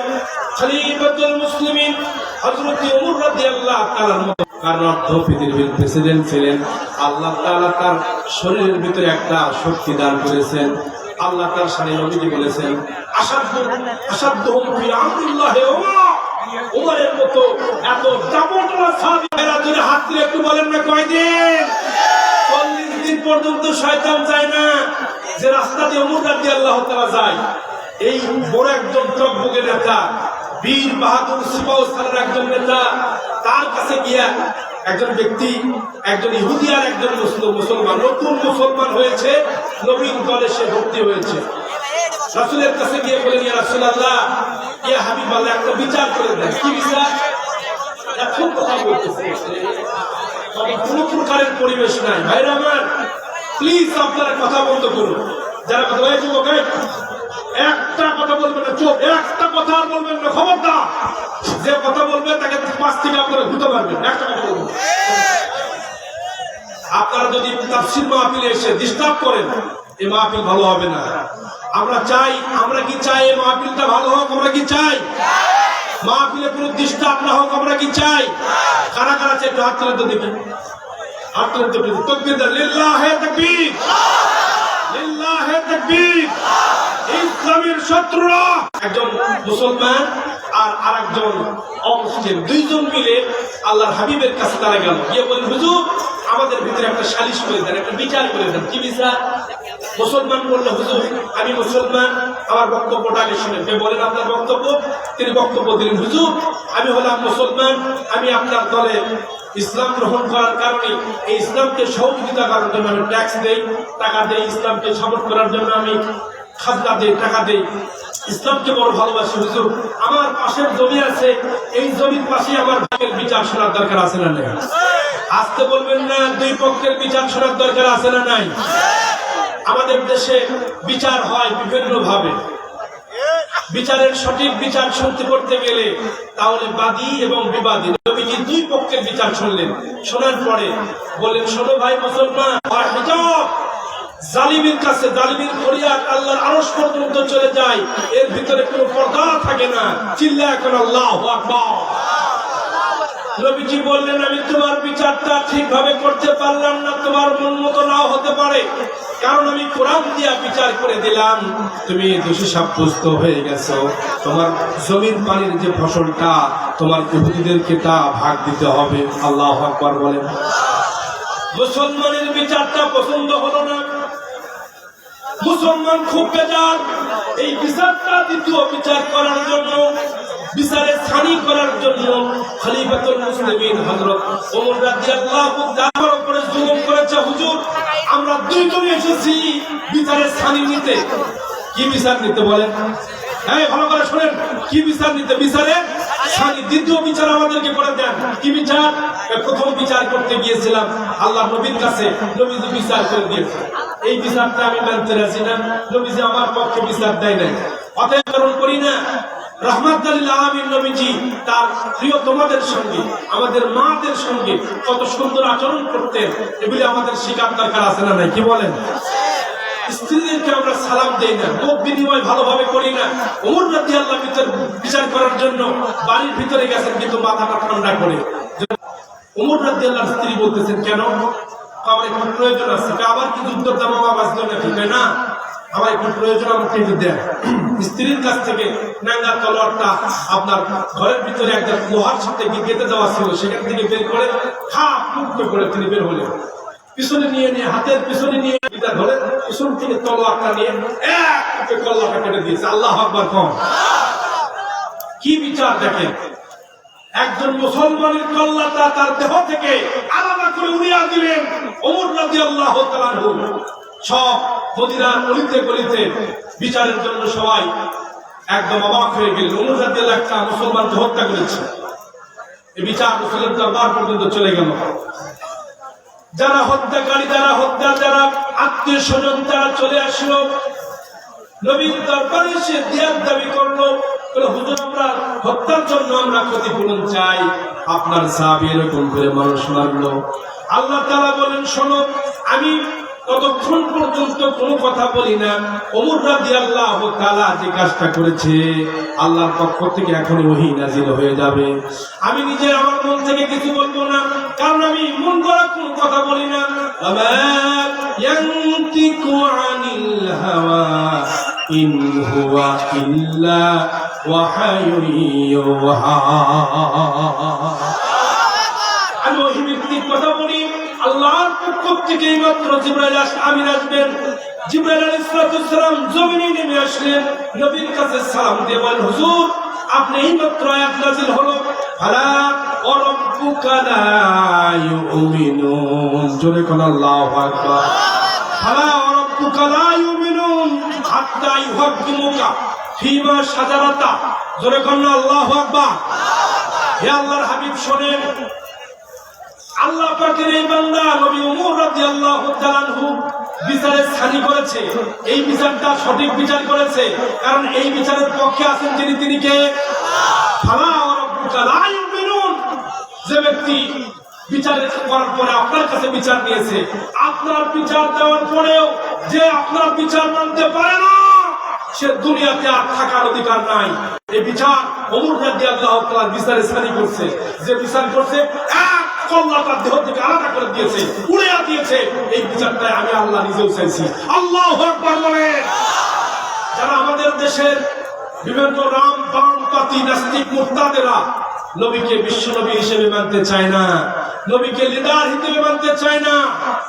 খলিফাতুল মুসলিমিন হযরত ওমর রাদিয়াল্লাহু তাআলার মতো, কারণ অর্থ পৃথিবীর প্রেসিডেন্ট ছিলেন, আল্লাহ তাআলা তার শরীরের ভিতরে একটা শক্তি দান করেছেন। আল্লাহ তার সামনে নবীজি বলেছেন, আসাদুহুম ফি আমরিল্লাহি ওমরের মতো এত দাপটওয়ালা সাহাবীরা, যদি হাত দিয়ে একটু বলেন না কয়দিন? 40 দিন পর্যন্ত শয়তান যায় না যে রাস্তা দিয়ে ওমর রাদিয়াল্লাহু তাআলা যায়। এই বড় একজন টকবকে নেতা, বীর বাহাদুর সিপাহসালার একজন নেতা, তার কাছে গিয়া একজন ব্যক্তি, একজন ইহুদি আর একজন মুসলমান, নতুন মুসলমান হয়েছে, নবীন দলে সে ভর্তি হয়েছে, রাসূলের কাছে গিয়ে বলেন, ইয়া রাসূলুল্লাহ, ইয়া হাবিবাল্লাহ, একটা বিচার করে দেন। কি বিচার? এখন কথা বলতেছে, কোন প্রকারের পরিবেশ নাই। ভাইরা আমার, প্লিজ আপনারা কথা বন্ধ করুন। যারা কথা বলে যুবক, একটা কথা বলবেন না, চোখ একটা কথা আর বলবেন না, খবরদার। যে কথা বলবে তাকে 5 থেকে আপনারা ঘুরতে পারবেন, একটা কথা বলবেন। আপনারা যদি তাফসীর মাহফিলে এসে ডিস্টার্ব করেন, এই মাহফিল ভালো হবে না। আমরা কি চাই এই মাহফিলটা ভালো হোক? আমরা কি চাই মাহফিলে কোনো ডিস্টার্ব না হোক? আমরা কি চাই? কারা কারা চাই? একটু হাত তুলে তো দেখি, হাত তুলে তো দেখি। তাকবীর দেন, লিল্লাহি তাকবীর, লিল্লাহি তাকবীর। ইসলামের শত্রুরা, একজন মুসলমান আর আরেকজন অমুসলিম, দুইজন মিলে আল্লাহর হাবিবের কাছে তারা গেল, গিয়ে বলেন, হুজুর আমাদের ভিতরে একটা সালিশ করে দেন, একটা বিচার করে দেন। কি বিচার? মুসলমান বলল, হুজুর আমি মুসলমান, আমার বক্তব্যটা আগে শুনেন। বলেন আপনার বক্তব্য। তিনি বক্তব্য দিলেন, হুজুর আমি হলাম মুসলমান, আমি আপনার দলে ইসলাম গ্রহণ করার কারণে, এই ইসলামকে সহযোগিতা করার জন্য আমি ট্যাক্স দেই, টাকা দেই, ইসলামকে সাপোর্ট করার জন্য আমি খাজনা দেই, টাকা দেই, ইসলামকে বড় ভালোবাসি। হুজুর আমার পাশের জমি আছে, এই জমির পাশে আমার ভাগের বিচার শোনার দরকার আছে না নাই? আসতে বলবেন না, দুই পক্ষের বিচার শোনার দরকার আছে না নাই? আমাদের দেশে বিচার হয় বিভিন্ন ভাবে। বিচারের সঠিক বিচার শুনতে করতে গেলে তাহলে বাদী এবং বিবাদী নবীজি দুই পক্ষের বিচার শুনলেন। শোনার পরে বললেন, শোনো ভাই মুসলমান, হিজাব জালিমের কাছে, জালিমের ফরিয়াদ আল্লাহর আরশ পর্যন্ত চলে যায়, এর ভিতরে কোনো পর্দা থাকে না। চিল্লা এখন আল্লাহু আকবার। নবীজি বললেন, আমি তোমার বিচারটা ঠিকভাবে করতে পারলাম না, তোমার মন মতো নাও হতে পারে, কারণ আমি কোরআন দিয়া বিচার করে দিলাম, তুমি দোষী সাব্যস্ত হয়ে গেছো। তোমার জমির পানির যে ফসলটা, তোমার ইহুদিদেরকে তা ভাগ দিতে হবে। আল্লাহু আকবার বলেন। মুসলমানের বিচারটা পছন্দ হলো না, মুসলমান খুব বেজার। এই বিচারটা দ্বিতীয় বিচার করার জন্য, বিচারে ছানি করার জন্য খলিফাতুল মুসলিমিন হযরত ওমর রাদিয়াল্লাহু তাআলার উপরে জুলুম করেছে। হুজুর আমরা দুইজনে এসেছি বিচারে ছানি নিতে। কি বিচার নিতে বলেন? হ্যাঁ ভালো করে শুনেন, কি বিচার নিতে? বিচারে ছানি। দ্বিতীয় বিচার আমাদেরকে করে দেন। কি বিচার? প্রথম বিচার করতে গিয়েছিলাম আল্লাহ নবীর কাছে, নবীজি বিচার করে দিয়েছে, এই বিচারটা আমি মানতে রাজি না, নবীজি আমার পক্ষে বিচার দেয় নাই, অতএব কারণ করি না। রাহমাতুল লিল আলামিন নবীজি তার প্রিয়তমাদের সঙ্গে, আমাদের মাদের সঙ্গে কত সুন্দর আচরণ করতেন, এগুলি আমাদের শিকার দরকার আছে না নাই? কি বলেন? স্ত্রীদেরকে আমরা সালাম দেই না, মুখ বিনিময় ভালোভাবে করি না। ওমর রাদিয়াল্লাহু বিচার করার জন্য বাড়ির ভিতরে গেছেন, কিন্তু মাথাটা ঠান্ডা করে। ওমর রাদিয়াল্লাহু স্ত্রী বলতেছেন, কেন? আমার একটু প্রয়োজন আছে। আবার কি যুদ্ধের দামামা বাজলো নাকি? না, আমার একটু প্রয়োজন, আমাকে একটু দেন। স্ত্রীর কাছ থেকে নাঙ্গা তলোয়ারটা আপনার ঘরের ভিতরে একটা লোহার সাথে গেঁথে দেওয়া ছিল, সেখান থেকে বের করে খাপ মুক্ত করে তিনি বের হলেন। পিছনে নিয়ে হাতের পিছনে নিয়ে ধরে পিছন থেকে তলোয়ারটা নিয়ে এক কল্লাটা কেটে দিয়েছে। আল্লাহু আকবার কম। কি বিচার দেখেন! একজন মুসলমানের কল্লাটা তার দেহ থেকে আলাদা করে উড়িয়ে দিলেন ওমর রাদিয়াল্লাহু তাআলা আনহু। সব মদিনার গলিতে গলিতে বিচারের জন্য সবাই একদম অবাক হয়ে গেল। ওমর রাদিয়াল্লাহু একটা মুসলমানকে হত্যা করেছে, এই বিচার মুসলিম দরবার পর্যন্ত চলে গেল। যারা হত্যাকারী, যারা আত্মীয় স্বজন, তারা চলে আসলো নবীর দরবারে, সে দিয়ার দাবি করলো, হুজুর আমরা হত্যার জন্য আমরা ক্ষতিপূরণ চাই, আপনার সাহাবী এরকম করে মানুষ মারলো। আল্লাহ তাআলা বলেন, শোনো, আমি ততক্ষণ পর্যন্ত কোনো কথা বলি না, ওমর রাদিয়াল্লাহু তাআলা যে কাজটা করেছে আল্লাহর পক্ষ থেকে এখন ওহী নাযিল হয়ে যাবে। আমি নিজে আমার মন থেকে কিছু বলবো না, কারণ আমি মন গড়া কোনো কথা বলি না। আমা ইয়ানতিকু আনিল হাওয়া ইন হুয়া ইল্লা ওয়াহায়ুন ইউহা। আমি ওহী ভিত্তিক কথা বলি। আল্লাহর পক্ষ থেকে মাত্র জিবরাইল আমিন আসবেন। জিবরাইল আলাইহিস সালাম জমিনে নেমে আসলেন, নবীর কাছে সালাম দিয়ে বলেন, হুজুর আপনি এই মাত্র আয়াত নাযিল হলো, ফালা ওয়া রাব্বুকা লা ইউমিনুন। জোরে কোন আল্লাহু আকবার। ফালা ওয়া রাব্বুকা লা ইউমিনুন হাত্তা ইউহাক্কিমুকা ফীমা শাজারাতা। জোরে কোন আল্লাহু আকবার। হে আল্লাহর হাবিব শোনেন, আল্লাহ পাকের এই বান্দা নবী ওমর রাদিয়াল্লাহু তাআলা আনহু বিচারে ছানি করেছে, এই বিচারটা সঠিক বিচার করেছে, কারণ এই বিচারের পক্ষে আছেন যিনি, তিনি কে? ফালা ওয়া রাব্বুকা লা ইউমিনুন। যে ব্যক্তি বিচার করার পরে আপনার কাছে বিচার নিয়েছে, আপনার বিচার দেওয়ার পরেও যে আপনার বিচার মানতে পারে না, সে দুনিয়াতে আর থাকার অধিকার নাই। এই বিচার ওমর রাদিয়াল্লাহু তাআলা বিচারে ছানি করছে। যে বিচার করছে, কল্লাটা দেহ থেকে আলাদা করে দিয়েছে, উড়িয়ে দিয়েছে। এই বিচারটাই আমি আল্লাহ নিজেও চাইছি। আল্লাহু আকবার বলেন। যারা আমাদের দেশের বিভিন্ন রাম বামপন্থী নাস্তিক মুরতাদেরা নবীকে বিশ্বনবী হিসেবে মানতে চায় না, নবীকে লিডার হিসেবে মানতে চায় না,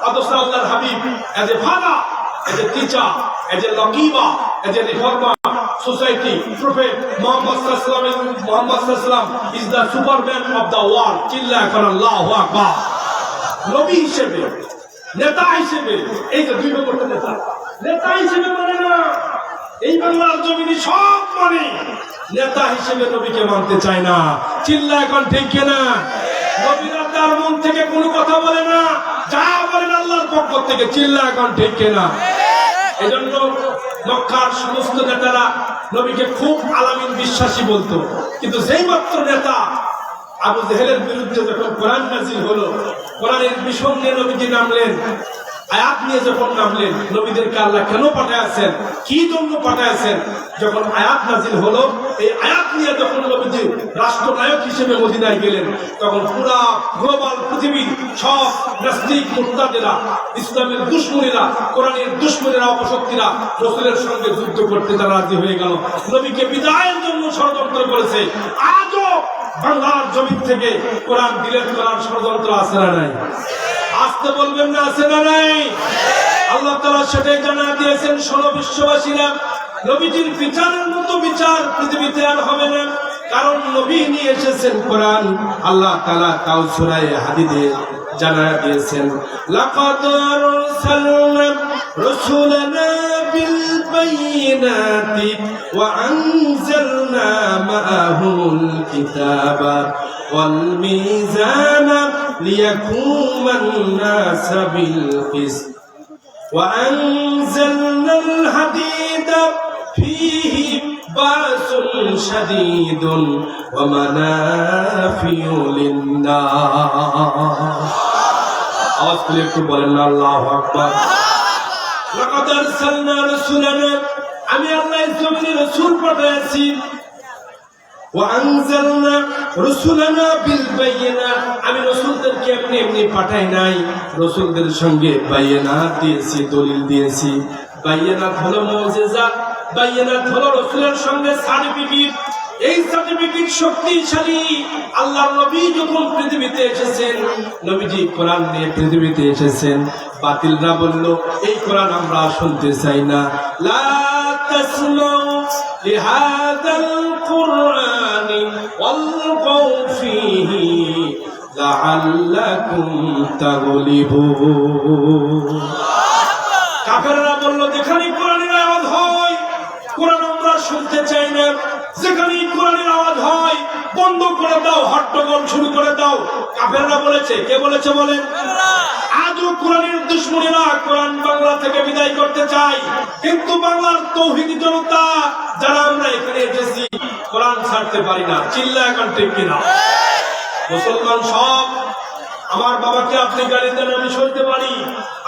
অথচ আল্লাহর Habib as a father as a teacher, as a lawgiver, as a reformer, society, Prophet Muhammad Sallallahu is the Superman of the world. Chilla kar Allahu Akbar. নবী হিসেবে, নেতা হিসেবে, এই যে 2 নম্বরটা নেতা হিসেবে মানে না, এই বাংলার জমিনে সব মানে নেতা হিসেবে নবীকে মানতে চায় না। চিল্লা এখন ঠিক কিনা? নবীরা তার মন থেকে কোনো কথা বলে না, যা বলেন আল্লাহর পক্ষ থেকে। চিল্লা এখন ঠিক কিনা? এজন্য মক্কার সমস্ত নেতারা নবীকে খুব আলামিন বিশ্বাসী বলতো, কিন্তু যেই মাত্র নেতা আবু জেহেলের বিরুদ্ধে যখন কোরআন নাযিল হলো, কোরআনের বিষয় নিয়ে নবীজি নামলেন, আয়াত নিয়ে যখন নামলেন, নবীদেরকে আল্লাহ কেন পাঠাইছেন, কি জন্য পাঠাইছেন, যখন আয়াত নাযিল হলো, এই আয়াত নিয়ে যখন নবীজি রাষ্ট্রনায়ক হিসেবে মদিনায় গেলেন, তখন পুরা গ্লোবাল পৃথিবীর সব নাস্তিক মুরতাদেরা, ইসলামের দুশমনেরা, কোরআনের দুশমনেরা, অপশক্তিরা রাসূলের সঙ্গে যুদ্ধ করতে তারা রাজি হয়ে গেল। নবীকে বিদায়ের জন্য ষড়যন্ত্র করেছে। আজও বাংলার জমিন থেকে কোরআন ডিলিট করার ষড়যন্ত্র আছে না নাই? আসতে বলবেন না, আছে না নাই? আল্লাহ তাআলা সেটাই জানা দিয়েছেন, শোনো বিশ্ববাসীরা, নবীজির বিচারের মতো বিচার পৃথিবীতে আর হবে না, কারণ নবী নিয়ে এসেছেন কোরআন। আল্লাহ তাআলা তাও সূরা হাদীদে জানা দিয়েছেন, লাকাদ আরসালনা রাসূলানা বিল বায়িনাতি ওয়া আনজালনা মাআহুল কিতাবা ওয়াল মিজানা লিয়াকুমান নাসু বিল কিসত ওয়া আনজালনাল হাদীদা ফীহি বাসুন শাদীদুন ওয়া মানাফিউ লিন-নাস। আওয়াজ করে একটু বলেন না আল্লাহু আকবার। লাকাদ আরসালনা রাসূলানা, আমি আল্লাহ জমিনে রাসূল পাঠিয়েছি, ওয়া আনজালনা রাসূলানা বিল বায়িনাত, আমি রাসূলদেরকে এমনি এমনি পাঠাই নাই, রাসূলদের সঙ্গে বায়িনাত দিয়েছি, দলিল দিয়েছি। বায়িনাত হলো মুজিজা, বায়িনাত হলো রাসূলের সঙ্গে সার্টিফিকেট। এই সার্টিফিকেট শক্তিশালী। আল্লাহর নবী যখন পৃথিবীতে এসেছেন, নবীজি কোরআন নিয়ে পৃথিবীতে এসেছেন, বাতিলরা বলল এই কোরআন আমরা শুনতে চাই না। লা তাসমাউ লিহাযাল কুরআনি ওয়ালগাউ ফীহি লাআল্লাকুম তাগলিবুন। কাফেররা বলল যেখানে কোরআনের আওয়াজ হয় কোরআন আমরা শুনতে চাই না, যেখানে কোরআনের আওয়াজ হয় বন্ধ করে দাও, হট্টগোল শুরু করে দাও। কাফেররা বলেছে, কে বলেছে বলেন? আজও কোরআনের দুশমনেরা কোরআন বাংলা থেকে বিদায় করতে চায়, কিন্তু বাংলার তৌহিদি জনতা যারা আমরা এখানে এসেছি কোরআন ছাড়তে পারি না। চিল্লা এখন ঠিক কিনা? মুসলমান সব, আমার বাবাকে আপনি গালি দেন আমি সইতে পারি,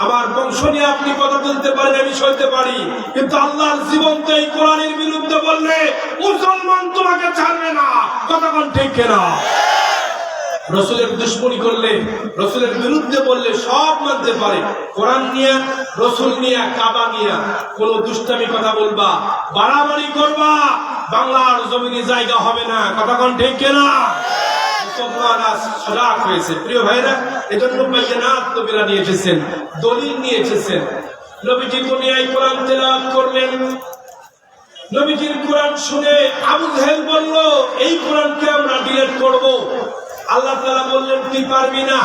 আমার বংশ নিয়ে আপনি কথা বলতে পারেন আমি সইতে পারি, কিন্তু আল্লাহর জীবন্ত এই কোরআনের বিরুদ্ধে বললে মুসলমান তোমাকে ছাড়বে না। কতক্ষণ ঠিক কিনা? রাসূলের দুশমনি করলে, রাসূলের বিরুদ্ধে বললে সব মানতে পারে। কোরআন নিয়ে, রাসূল নিয়ে, কাবা নিয়ে কোন দুষ্টামি কথা বলবা, বাড়াবাড়ি করবা, বাংলার জমিনে জায়গা হবে না। কতক্ষণ ঠিক কিনা? সজাগ হয়েছে প্রিয় ভাইরা, এজন্য বায়িনাত নবীরা নিয়ে এসেছেন, দলিল নিয়ে এসেছেন। নবীজি দুনিয়ায় কোরআন তেলাওয়াত করলেন, নবীজির কোরআন শুনে আবু জেহেল বলল এই কোরআনকে আমরা ডিলিট করব। আল্লাহ তাআলা বললেন তুই পারবি না,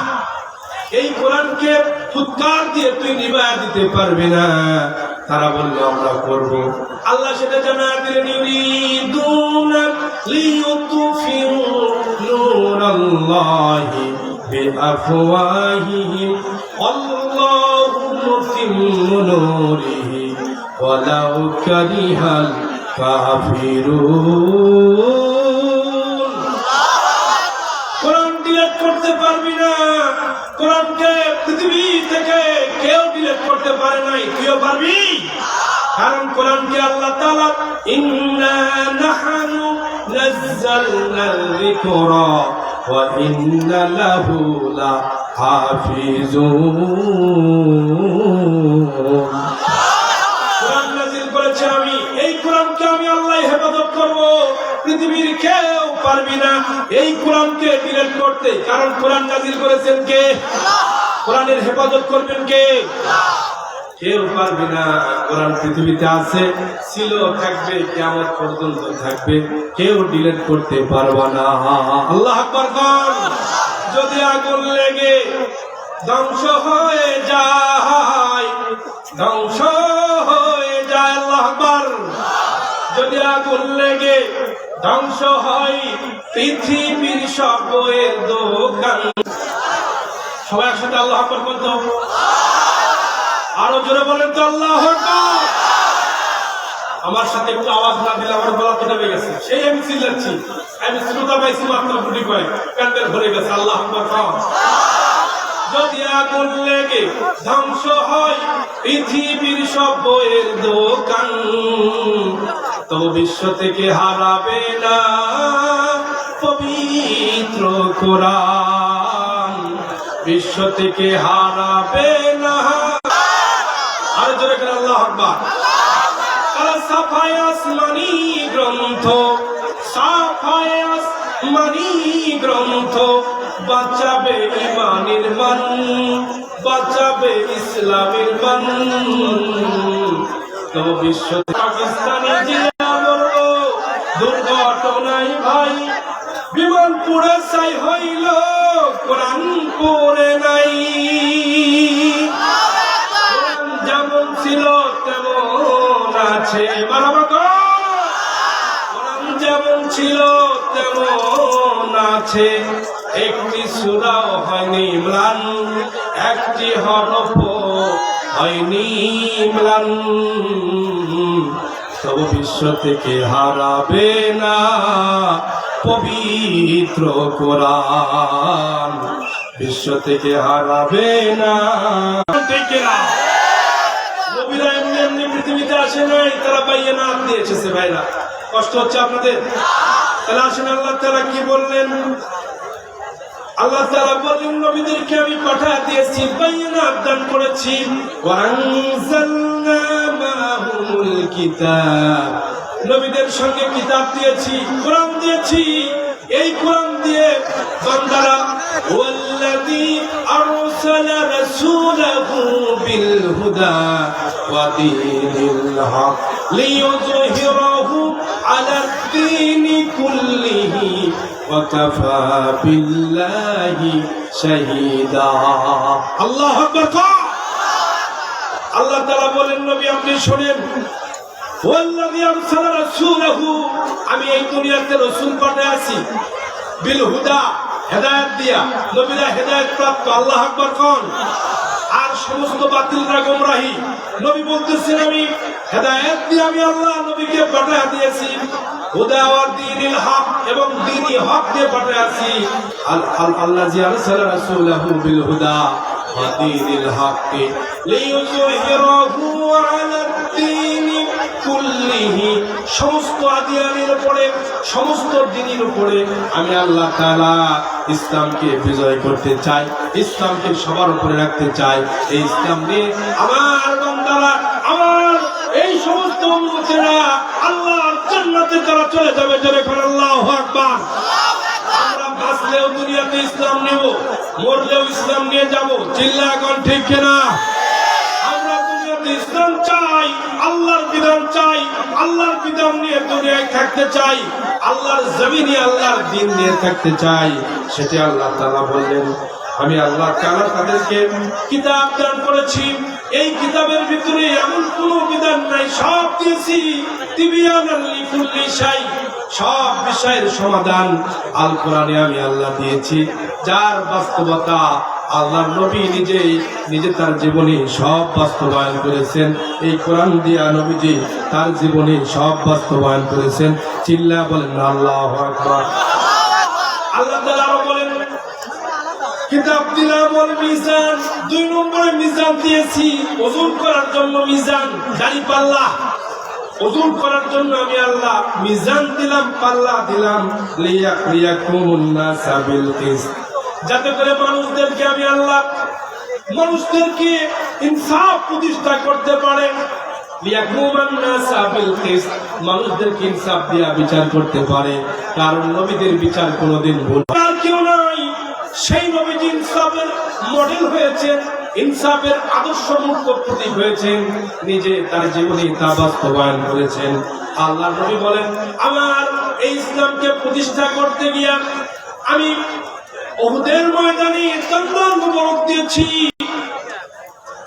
এই কোরআনকে ফুৎকার দিয়ে তুই নিভায়া দিতে পারবি না। তারা বলল আমরা করব। আল্লাহ সেটা জানা দিলেন, ইউরিদুনা লিইউতফিউ নূরাল্লাহি বিআফওয়াহিহিম আল্লাহু মুতিম্মু নূরিহি ওয়ালাউ কারিহাল কাফিরুন। কোরআন ডিলিট করতে পারবি না, কোরআনকে পৃথিবী থেকে কেউ ডিলিট করতে পারে নাই, তুইও পারবি? কারণ কোরআনকে আল্লাহ তাআলা ইন্না নাহনু নাযালনাল যিকরা ওয়া ইন্না লাহু লাহাফিজুন। কোরআন নাযিল করেছি আমি, এই কোরআনকে আমি আল্লাহ হেফাজত করব, পৃথিবীর কেউ পারবি না এই কোরআনকে ডিলিট করতে। কারণ কোরআন নাযিল করেছেন কে? কোরআনের হেফাজত করবেন কে? কেউ পারবে না। কোরআন পৃথিবীতে আছে, ছিল, থাকবে, কিয়ামত পর্যন্ত থাকবে, কেউ ডিলিট করতে পারবে না। আল্লাহ আকবার বল। যদি আগুন লেগে ধ্বংস হয়ে যায়, ধ্বংস হয়ে যায়, আল্লাহ আকবার। যদি আগুন লেগে ধ্বংস হয় পৃথিবীর সব বইয়ের দোকান। সবাই একসাথে আল্লাহ আকবার বলতো, আরো জোরে বলেন তো আল্লাহ আকবার। আমার সাথে একটু আওয়াজ না দিলে আমার গলা কেটে হয়ে গেছে, সেই আমি চিল্লাচ্ছি, আমি শ্রোতা পাইছি মাত্র গুটি কয়েক, প্যান্ডেল ভরে গেছে। আল্লাহ আকবার খাও। যদি আগুন লেগে ধ্বংস হয় পৃথিবীর সব বইয়ের দোকান, তো বিশ্ব থেকে হারাবে না পবিত্র কোরআন, বিশ্ব থেকে হারাবে না। আর জোরে করে আল্লাহ আকবার। সাফায়ে আসমানি গ্রন্থ, সাফায়ে আসমানি গ্রন্থ বাঁচাবে ইমানের মান, বাঁচাবে ইসলামের মান। তো বিশ্ব পাকিস্তানি জিয়া মরল দুর্ঘটনায় ভাই, বিমান পুড়ে ছাই হইল, কোরআন পড়ে নাই। কোরআন যেমন ছিল তেমন আছে, কোরআন যেমন ছিল তেমন আছে। একটি সূরাও হয়নি ম্লান, একটি হরফ হয়নি ম্লান। তবু বিশ্ব থেকে হারাবে না পবিত্র কোরআন, বিশ্ব থেকে হারাবে না। নবীরা এমনি এমনি পৃথিবীতে আসে নাই, তারা পাইয়ে না দিয়ে এসেছে। ভাইরা কষ্ট হচ্ছে আপনাদের? তাহলে আসেন আল্লাহ তাআলা কি বললেন? আল্লাহ তাআলা বলেন নবীদেরকে আমি পাঠিয়ে দিয়েছি, বাইনাত দান করেছি। ওয়া আনজালনা মাহুল কিতাব, নবীদের সঙ্গে কিতাব দিয়েছি, কোরআন দিয়েছি। এই কোরআন দিয়ে বান্দারা ওয়াল্লাযী আরসালা রাসূলাহু বিল হুদা ওয়া দীনিল হক লিইয়ুযহিরাহু আলাদ দীনি কুল্লিহি ওয়া কাফা বিল্লাহি শাহীদা। আল্লাহু আকবার। আল্লাহ তাআলা বলেন নবী আপনি শুনেন, ওয়াল্লাযী আরসালা রাসূলাহু, আমি এই দুনিয়াতে রাসূল পাঠিয়েছি, বিল হুদা, হেদায়েত দিয়া। নবীরা হেদায়েত প্রাপ্ত। আল্লাহ আকবার কোন। আর সমস্ত বাতিলরা গোমরাহি। নবী বলতেছেন আমি হেদায়েত দিয়ে আমি আল্লাহ নবীকে পাঠিয়ে দিয়েছি, হুদা ওয়া দীনিল হক, এবং দ্বীনি হক দিয়ে পাঠিয়েছি। আল্লাযী আরসালা রাসূলাহু বিল হুদা ওয়া দীনিল হক লিইয়ুযহিরাহু আলাদ দীনি কুল্লিহি, সমস্ত আদিয়ানের উপরে, সমস্ত দ্বীনের উপরে আমি আল্লাহ তাআলা ইসলামকে বিজয় করতে চাই, ইসলামকে সবার উপরে রাখতে চাই। এই ইসলাম নিয়ে আমার বান্দারা, আমার এই সমস্ত উম্মতেরা আল্লাহর জান্নাতে তারা চলে যাবে। জোরে করে আল্লাহু আকবার। আমরা বাঁচলেও দুনিয়াতে ইসলাম নেব, মরলেও ইসলাম নিয়ে যাব। চিল্লা এখন ঠিক কিনা? আমরা দুনিয়াতে ইসলাম চাই, আল্লাহর বিধান চাই, আল্লাহর বিধান নিয়ে দুনিয়ায় থাকতে চাই, আল্লাহর জমিনে আল্লাহর দ্বীন নিয়ে থাকতে চাই। সেটা আল্লাহ তাআলা বললেন আমি আল্লাহ তাআলা তাদেরকে কিতাব দান করেছি। এই কিতাবের ভিতরে এমন কোনো বিধান নাই, সব দিয়েছি তিবিয়ানাল লিকুল্লি শাই, সব বিষয়ের সমাধান আল কোরআনে আমি আল্লাহ দিয়েছি, যার বাস্তবতা আল্লাহর নবী নিজে তার জীবনে সব বাস্তবায়ন করেছেন। এই কোরআন দিয়া নবীজি তার জীবনে সব বাস্তবায়ন করেছেন। চিল্লা বলেন আল্লাহু আকবার। আল্লাহ তাআলা বলেন কিতাব দিলাম ওয়াল মিজান, 2 নম্বরে মিজান দিয়েছি, ওজন করার জন্য মিজান, দাড়ি পাল্লা। ওজন করার জন্য আমি আল্লাহ মিজান দিলাম, পাল্লা দিলাম। লিয়াকুমুন নাসা বিল কিসত, যাতে করে মানুষদেরকে আমি আল্লাহ মানুষদেরকে ইনসাফ প্রতিষ্ঠা করতে পারে। লিয়াকুমুন নাসা বিল কিসত, মানুষদেরকে ইনসাফ দিয়া বিচার করতে পারে। কারণ নবীদের বিচার কোনোদিন ভুল আর কেউ নাই। সেই নবীজি ইনসাফের মডেল হয়েছেন, ইনসাফের আদর্শ মুখ্য প্রতীক হয়েছেন, নিজে তার জীবনে তা বাস্তবায়ন করেছেন। আল্লাহ নবী বলেন, আমার এই ইসলামকে প্রতিষ্ঠা করতে গিয়া আমি উহুদের ময়দানে তলোয়ার মুবারক দিয়েছি।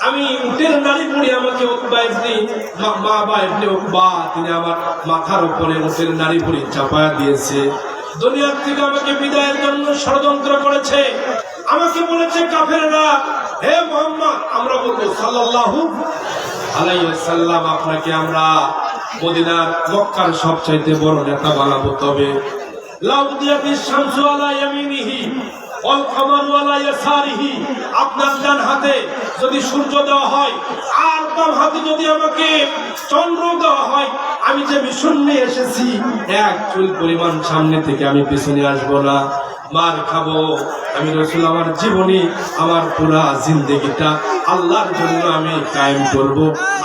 আমি উটের নাড়ি পড়ে আমাকে তিনি আমার মাথার উপরে উটের নাড়ি পড়ে চাপায়া দিয়েছে। দুনিয়ার থেকে আমাকে বিদায়ের জন্য ষড়যন্ত্র করেছে। আমাকে বলেছে কাফেররা, হে মুহাম্মদ, আমরা বলবো সাল্লাল্লাহু আলাইহি ওয়াসাল্লাম, আপনাকে আমরা মদিনার মক্কার সবচাইতে বড় নেতা বানাবো। তবে লাউদিয়াতিশ শামসু আলা ইয়ামিনিহি ওয়াল কামারু আলা ইয়াসারিহি, আপনার ডান হাতে যদি সূর্য দেওয়া হয় আর বাম হাতে যদি আমাকে চন্দ্র দেওয়া হয়, আমি যে মিশন নিয়ে এসেছি এক চুল পরিমাণ সামনে থেকে আমি পিছনে আসবো না, মার খাবো। আমি রাসূল আমার জীবনী, আমার পুরা জিন্দেগিটা আল্লাহর জন্য আমি কায়েম করব,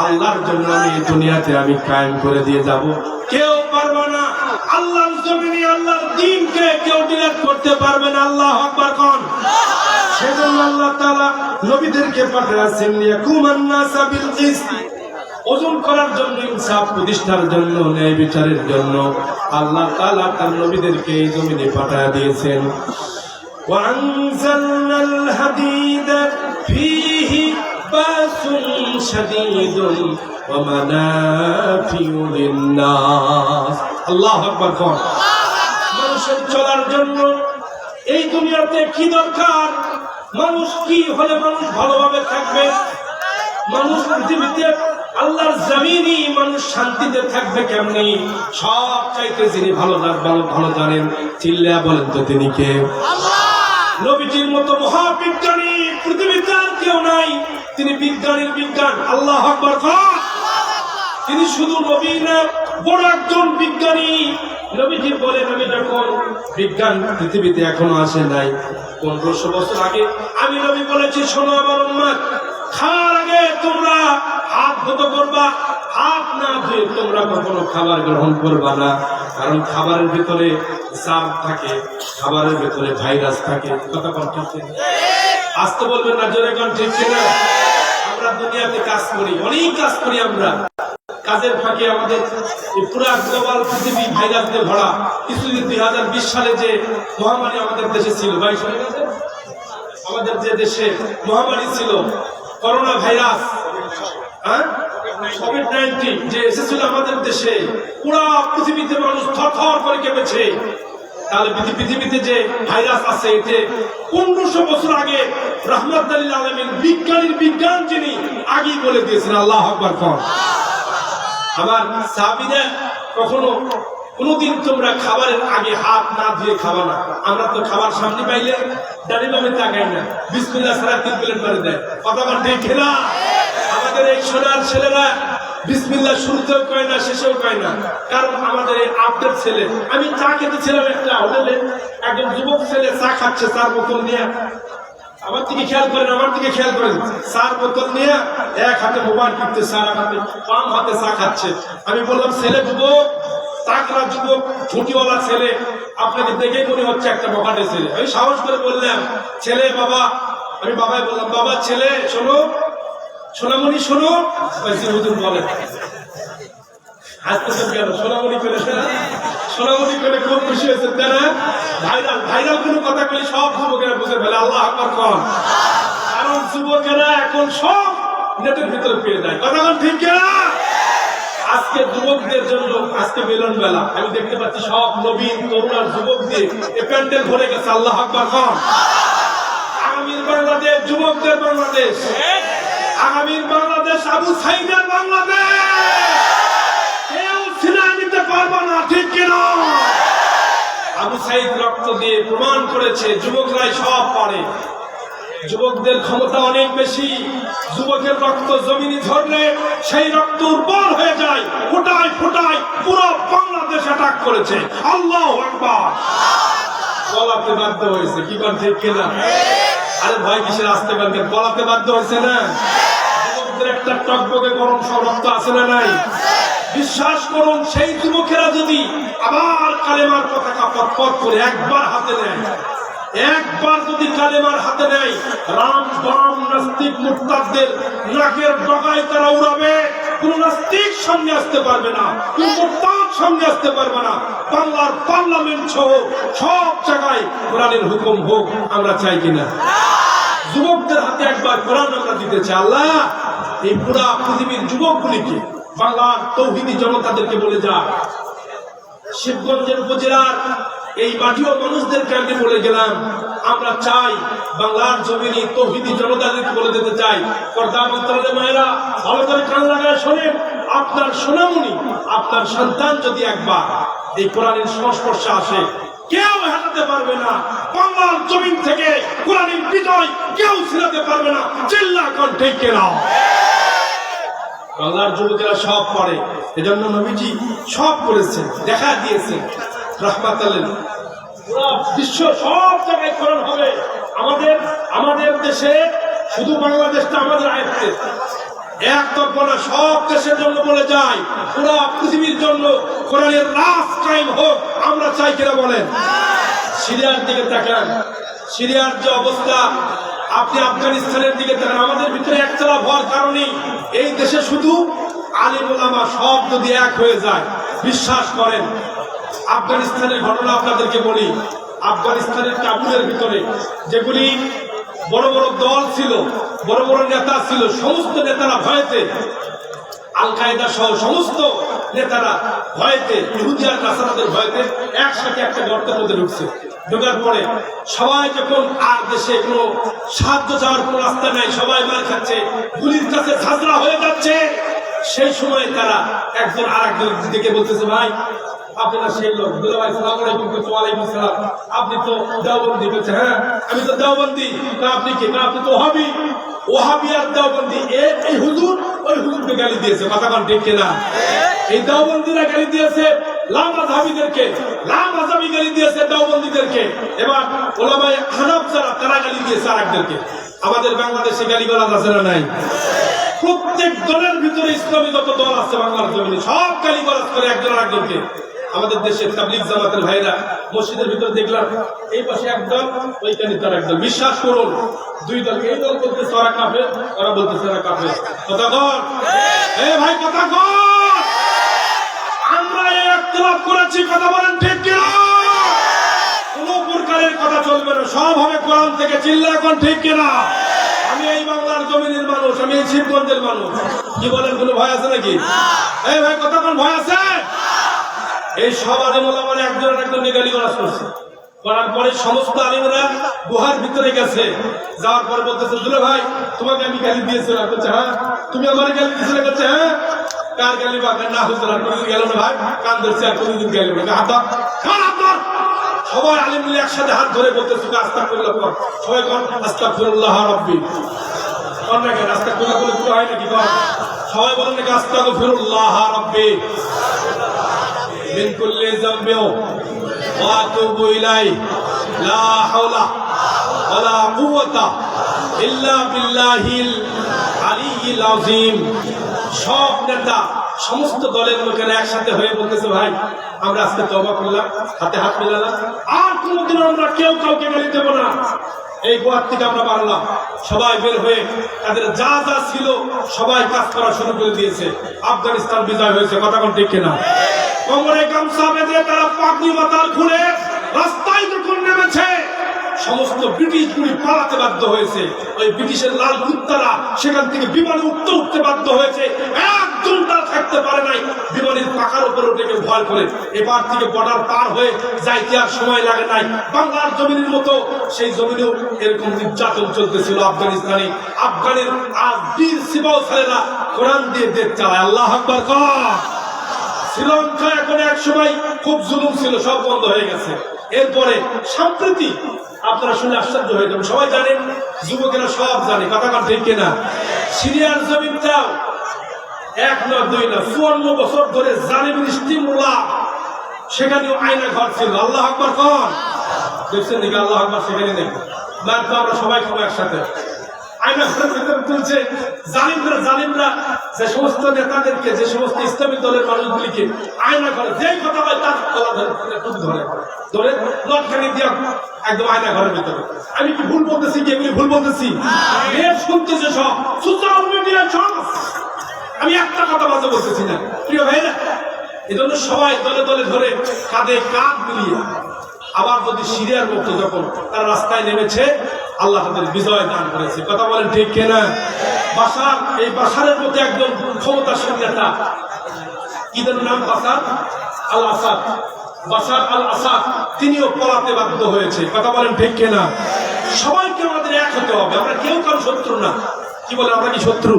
আল্লাহর জন্য আমি দুনিয়াতে আমি কায়েম করে দিয়ে যাব। কেউ পারবে না আল্লাহর জমিনে আল্লাহর দ্বীনকে কেউ ডিলেট করতে পারবে না। আল্লাহু আকবার কোন। সেজন্য আল্লাহ তাআলা নবীদেরকে পাঠিয়েছেন লিয়াকুমান নাসা বিল কিসত, ওজন করার জন্য, ইনসাফ প্রতিষ্ঠার জন্য, ন্যায় বিচারের জন্য আল্লাহ তাআলা তার নবীদেরকে এই জমিনে পাঠিয়ে দিয়েছেন। وأنزلنا الحديد فيه بأس شديد ومنافع للناس। আল্লাহু আকবার কোন। মানুষের চলার জন্য এই দুনিয়াতে কি দরকার, মানুষ কি হলে মানুষ ভালোভাবে থাকবে, মানুষ পৃথিবীতে আল্লাহর জমিনে মানুষ শান্তিতে থাকবে কেমনি, সব চাইতে যিনি ভালো জানেন, চিল্লা বলেন তো তিনি কে? আল্লাহ। নবীজির মতো মহাবিজ্ঞানী পৃথিবীতে আর কেউ নাই, তিনি বিজ্ঞানীর বিজ্ঞান। আল্লাহু আকবার কোন। তিনি শুধু নবী না, বড় একজন বিজ্ঞানী। নবীজি বলেন, আমি যখন বিজ্ঞান পৃথিবীতে এখনো আসে নাই, 1500 বছর আগে আমি নবী বলেছি, শোনো আমার উম্মত, খাওয়ার আগে তোমরা হাত ধুতে করবা, হাত না ধুয়ে তোমরা কখনো খাবার গ্রহণ করবা না, কারণ খাবারের ভিতরে সার থাকে, খাবারের ভিতরে ভাইরাস থাকে। কথা ঠিক আসতে বলবেন না, জোরে কোন ঠিক কিনা? আমরা দুনিয়াতে কাজ করি, অনেক কাজ করি, আমরা কাজের ফাঁকে আমাদের পুরা গ্লোবাল পৃথিবী ভাইরাস দিয়ে ভরা। কিছুদিন 2020 সালে যে মহামারী আমাদের দেশে ছিল, আমাদের যে দেশে মহামারী ছিল করোনা ভাইরাস, কোভিড-19 যে এসেছিল আমাদের দেশে, পুরা পৃথিবীতে মানুষ থরথর করে কেঁপেছে। তাহলে পৃথিবীতে যে ভাইরাস আছে, এতে 1500 বছর আগে রাহমাতুল লিল আলামিন বিজ্ঞানীর বিজ্ঞান যিনি আগেই বলে দিয়েছেন। আল্লাহু আকবার কোন। আমার সাহাবীরা কখনো কোনদিন তোমরা খাবারের আগে হাত না ধুয়ে খাবা না। আমরা তো খাবার সামনে পাইলে ডানি বামে তাকাই না, বিসমিল্লাহ ছাড়া 3 প্লেট মারি দেয়। কথা বল ঠিক না? আমাদের এই সোনার ছেলেরা বিসমিল্লাহ শুরুতেও কয় না, শেষেও কয় না, কারণ আমাদের এই আপডেট ছেলে। আমি চা খেতেছিলাম একটা হোটেলে, একজন যুবক ছেলে চা খাচ্ছে, 4 বোতল নিয়ে, আমার দিকে খেয়াল করেন, আমার দিকে খেয়াল করেন, 4 বোতল নিয়ে এক হাতে মোবাইল টিপতেছে, আর হাতে বাম হাতে চা খাচ্ছে। আমি বললাম, ছেলে যুবক, তাকড়া যুবক, ঝুঁটিওয়ালা ছেলে, আপনাকে দেখেই মনে হচ্ছে একটা বখাটে ছেলে। আমি সাহস করে বললাম, ছেলে বাবা। আমি বাবাই বললাম, বাবা ছেলে শোনো, সোনামণি শোনো। হুজুর বলেন, হাসতেছেন কেন? সোনামণি করে, সোনামণি করে খুব খুশি হয়েছে, তাই না? ভাইরাল কোনো কথা বলি সব যুবকেরা বুঝে ফেলে। আল্লাহু আকবার কোন। কারণ যুবকেরা এখন সব নেটের ভিতরে পেয়ে যায়। কথা বল ঠিক কিনা? আজকে যুবকদের জন্য আজকে মিলন মেলা, আমি দেখতে পাচ্ছি সব নবীন তরুণ আর যুবক দিয়ে এই প্যান্ডেল ভরে গেছে। আল্লাহু আকবার কোন। আগামীর বাংলাদেশ যুবকদের বাংলাদেশ, আগামীর বাংলাদেশ আবু সাইদের বাংলাদেশ, কেউ ছিনায় নিতে পারবে না, ঠিক কিনা? আবু সাইদ রক্ত দিয়ে প্রমাণ করেছে যুবকরাই সব পারে। যুবকদের ক্ষমতা অনেক বেশি। যুবকের রক্ত জমিনে ঝরলে সেই রক্ত উর্বর হয়ে যায়, ফোটায় ফোটায় পুরো বাংলাদেশ অ্যাটাক করেছে। আল্লাহু আকবার। বলাতে বাধ্য হয়েছে, কি বল ঠিক কিনা? আরে ভয় কিসের? আসতে পারবে, বলাতে বাধ্য হয়েছে না? যুবকদের একটা টকবকে গরম সব রক্ত আছে না নাই? বিশ্বাস করুন, সেই যুবকেরা যদি আবার কালেমার পতাকা পথ করে একবার হাতে নেয়, একবার যদি কালেমার হাতে নেয়, রাম বাম নাস্তিক মুরতাদদের নাকের ডগায় তারা উড়াবে। কোন নাস্তিক সামনে আসতে পারবে না, কোন মুরতাদ সামনে আসতে পারবে না। বাংলার পার্লামেন্ট সহ সব জায়গায় কোরআনের হুকুম হোক, আমরা চাই কিনা? যুবকদের হাতে একবার কোরআন আমরা দিতে চাই। আল্লাহ এই পুরা পৃথিবীর যুবকগুলিকে, বাংলার তৌহিদি জনতাদেরকে বলে যাক, শিবগঞ্জের উপজেলার এই মাটিও মানুষদেরকে আমি বলে গেলাম, আমরা চাই বাংলার জমিনে তৌহিদি জনতাদেরকে বলে দিতে চাই, পর্দা মন্ত্রণালয়ের মায়েরা ভালো করে কান লাগায় শোনেন, আপনার সোনামণি, আপনার সন্তান যদি একবার এই কোরআনের সংস্পর্শে আসে, কেউ হাঁটাতে পারবে না। বাংলার জমিন থেকে কোরআনের বিজয় কেউ ছিলাতে পারবে না। চিল্লা কণ্ঠে কেনা বাংলার যুবকেরা সব করে, এজন্য নবীজি সব করেছেন, দেখা দিয়েছেন রাহমাতাল্লিল পুরো বিশ্ব সব জায়গায় কোরআন হবে। আমাদের দেশে শুধু বাংলাদেশটা আমাদের আয়ত্তে, এক তরফনা সব দেশের জন্য বলে যায়, পুরো পৃথিবীর জন্য কোরআনের রাজ কায়েম হোক, আমরা চাই কিনা বলেন? সিরিয়ার দিকে তাকান, সিরিয়ার যে অবস্থা, আপনি আফগানিস্তানের দিকে তাকান, আমাদের ভিতরে একতলা হওয়ার কারণে এই দেশে শুধু আলিম ওলামা সব যদি এক হয়ে যায়, বিশ্বাস করেন। আফগানিস্তানের ঘটনা আপনাদেরকে বলি, আফগানিস্তানের কাবুলের ভিতরে যেগুলি বড় বড় দল ছিল, বড় বড় নেতা ছিল, সমস্ত নেতারা ভয়েতে, আল কায়দা সহ সমস্ত নেতারা ভয়েতে, ইহুদি আর নাসারাদের ভয়েতে একসাথে একটা গর্তের মধ্যে ঢুকছে। ঢোকার পরে সবাই যখন আর দেশে কোনো সাহায্য চাওয়ার কোনো রাস্তা নাই, সবাই মার খাচ্ছে, গুলির কাছে ঝাঁঝরা হয়ে যাচ্ছে, সেই সময় তারা একজন আর একজন দিকে বলতেছে, ভাই আপনারা সেই লোক, দুলা ভাই সালাম আলাইকুম, ওয়ালাইকুম সালাম, আপনি তো দেওবন্দি। বলছে হ্যাঁ আমি তো দেওবন্দি। আপনি কি? আপনি তো ওহাবি। ওহাবি আর দেওবন্দি, এই হুজুর ওই হুজুরকে গালি দিয়েছে, কথা কান ঠিক কিনা? এই দেওবন্দিরা গালি দিয়েছে লামাযহাবীদেরকে, লামাযহাবী গালি দিয়েছে দেওবন্দিদেরকে। এবার ওলামায়ে হানাফ যারা, তারা গালি দিয়েছে আরেকদেরকে। আমাদের বাংলাদেশে গালিগালাজ আছে না নাই? প্রত্যেক দলের ভিতরে ইসলামী যত দল আছে বাংলার জমিনে সব গালিগালাজ করে একজন আরেকজনকে। আমাদের দেশের তাবলীগ জামাতের ভাইরা মসজিদের ভিতরে দেখলাম, এই পাশে একদল, ওইখানে তার একদল। বিশ্বাস করুন, দুই দল, এই দল বলতেছে ওরা কাফের, ওরা বলতেছে ওরা কাফের। কথা কর, এই ভাই কথা কর, আমরা এই ইখতিলাফ করেছি, কথা বলেন ঠিক কিনা? কোনো প্রকারের কথা চলবে না, সব হবে কোরআন থেকে। চিল্লা এখন ঠিক কিনা? আমি এই বাংলার জমিনের মানুষ, আমি এই শিবগঞ্জের মানুষ। কি বলেন, কোনো ভয় আছে নাকি? এই ভাই কথা কোন ভয় আছে? এই সব আলিমুল্লাহ মানে একজন একজন গালিগালাজ করছে, করার পরে সমস্ত আলিমরা গুহার ভিতরে গেছে। যাওয়ার পরে বলতেছে, দুলে ভাই তোমাকে আমি গালি দিয়েছিলাম। বলছে হ্যাঁ তুমি আমার গালি দিয়েছিলে। বলছে হ্যাঁ কার গালি? বাগান না হুজুর আর কোনদিন গেল না ভাই, কান ধরছে আর কোনদিন গেল না। হাত ধর, সবাই আলিম মিলে একসাথে হাত ধরে বলতেছে আস্তাগফিরুল্লাহ পর। সবাই কোন আস্তাগফিরুল্লাহ রাব্বি, কোন না কেন আস্তাগফিরুল্লাহ বলে দুটো হয় নাকি? সবাই বলেন নাকি আস্তাগফিরুল্লাহ রাব্বি মিন কুল্লি যামবি ওয়া আতুবু ইলাইহি লা হাওলা ওয়ালা কুওয়াতা ইল্লা বিল্লাহিল আলিয়্যিল আযীম। সব নেতা, সমস্ত দলের লোকেরা একসাথে হয়ে বলতেছে, ভাই আমরা আজকে তওবা করলাম, হাতে হাত মিলালাম, আর কোনোদিন আমরা কেউ কাউকে গালি দেব না। এই গোয়ার থেকে আমরা বাড়লাম, সবাই বের হয়ে তাদের যা যা ছিল সবাই কাজ করা শুরু করে দিয়েছে। আফগানিস্তান বিজয় হয়েছে, কথা কোন ঠিক কিনা? কোমরে গামছা বেঁধে তারা পাগড়ি মাথার খুলে রাস্তায় যখন নেমেছে, সমস্ত ব্রিটিশ গুলি পালাতে বাধ্য হয়েছে। ওই ব্রিটিশের লাল কুত্তারা সেখান থেকে বিমানে উঠতে বাধ্য হয়েছে। একজন তারা থাকতে পারে নাই, বিমানের পাখার উপরে উঠে ভয় করে। এবার থেকে বর্ডার পার হয়ে যাইতে আর সময় লাগে নাই। বাংলার জমিনের মতো সেই জমিনেও এরকম নির্যাতন চলতেছিল আফগানিস্তানে। আফগানের আর বীর সিপাহ ছেলেরা কোরআন দিয়ে দেশ চালায়। আল্লাহ আকবার কর। শ্রীলঙ্কা এখন এক সময় খুব জুলুম ছিল, সব বন্ধ হয়ে গেছে। এরপরে সম্প্রতি আপনারা শুনে আশ্চর্য হয়ে যাবেন, সবাই জানেন, যুবকেরা সব জানে, কথা কান ঠিক কিনা? সিরিয়ার জমিনটাও 1 না 2 না 54 বছর ধরে জালিমের স্টিমুলা, সেখানেও আয়না ঘর ছিল। আল্লাহ আকবার কর। দেখছেন নাকি? আল্লাহ আকবার সেখানে নেই, আমরা সবাই একসাথে। আয়না ঘরের ভিতরে তুলছে। জালিমরা যে সমস্ত নেতাদেরকে, যে সমস্ত ইসলামী দলের মানুষগুলিকে আয়না ঘরে যেই কথা হয় তার গলা ধরে লটকানি দিয়া একদম আয়না ঘরের ভিতরে। আমি কি ভুল বলতেছি? কি এগুলি ভুল বলতেছি? মেয়ে শুনতেছে সব, সোশ্যাল মিডিয়া সব। আমি একটা কথা বাজে বলতেছি না, প্রিয় ভাইরা। এজন্য সবাই দলে দলে ধরে কাঁধে কাঁধ মিলিয়ে, আবার যদি সিরিয়ার মতো যখন তারা রাস্তায় নেমেছে, আল্লাহ তাদের বিজয় দান করেছে। কথা বলেন ঠিক কিনা? এই বাশারের মধ্যে একজন ক্ষমতাসীন নেতা, কি যেন নাম, বাশার আল আসাদ, তিনিও পলাতে বাধ্য হয়েছে। কথা বলেন ঠিক কিনা? সবাইকে আমাদের এক হতে হবে। আমরা কেউ কারো শত্রু না। কি বলে, আমরা কি শত্রু?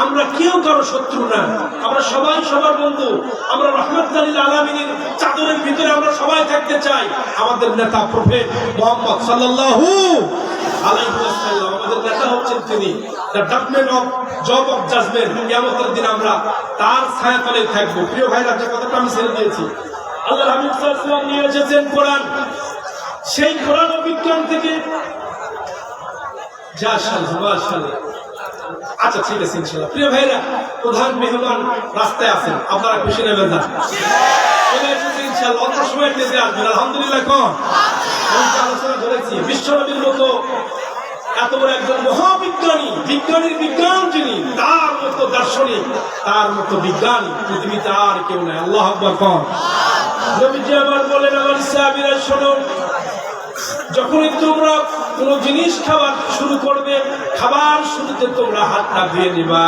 আমরা কেউ কারো শত্রু না, আমরা সবাই সবার বন্ধু। আমরা রাহমাতুল লিল আলামিনের চাদরের ভিতরে আমরা সবাই থাকতে চাই। আমাদের নেতা প্রফেট মুহাম্মদ সাল্লাল্লাহু আলাইহি ওয়াসাল্লাম, আমাদের নেতা হচ্ছেন তিনি, দ্য ডাকম্যান অফ জব অফ জাজমেন্ট। কিয়ামতের দিন আমরা তার ছায়াতলে থাকবো। প্রিয় ভাইরা, যে কথাটা আমি ছেড়ে দিয়েছি, আল্লাহর হাবিব সাল্লাল্লাহু আলাইহি ওয়াসাল্লাম নিয়ে এসেছেন কোরআন। সেই কোরআন ও বিজ্ঞান থেকে মাশাআল্লাহ। আচ্ছা, ঠিক আছে, ইনশাআল্লাহ। প্রিয় ভাইরা, প্রধান মেহমান রাস্তায় আছেন, আপনারা খুশি নেবেন না? চলে এসেছে ইনশাআল্লাহ, অল্প সময়ের মধ্যে আসবেন। আলহামদুলিল্লাহ। আলোচনা করেছি বিশ্বনবীর মতো এত বড় একজন মহাবিজ্ঞানী, বিজ্ঞানীর বিজ্ঞান যিনি, তার মতো দার্শনিক, তার মতো বিজ্ঞানী পৃথিবীতে আর কেউ নাই। আল্লাহু আকবার। নবীজি আবার বলেন, আমার সাহাবীরা শোনো, যখনই তোমরা কোন জিনিস খাবার শুরু করবে, খাবার শুরুতে তোমরা হাতটা ধুয়ে নিবা।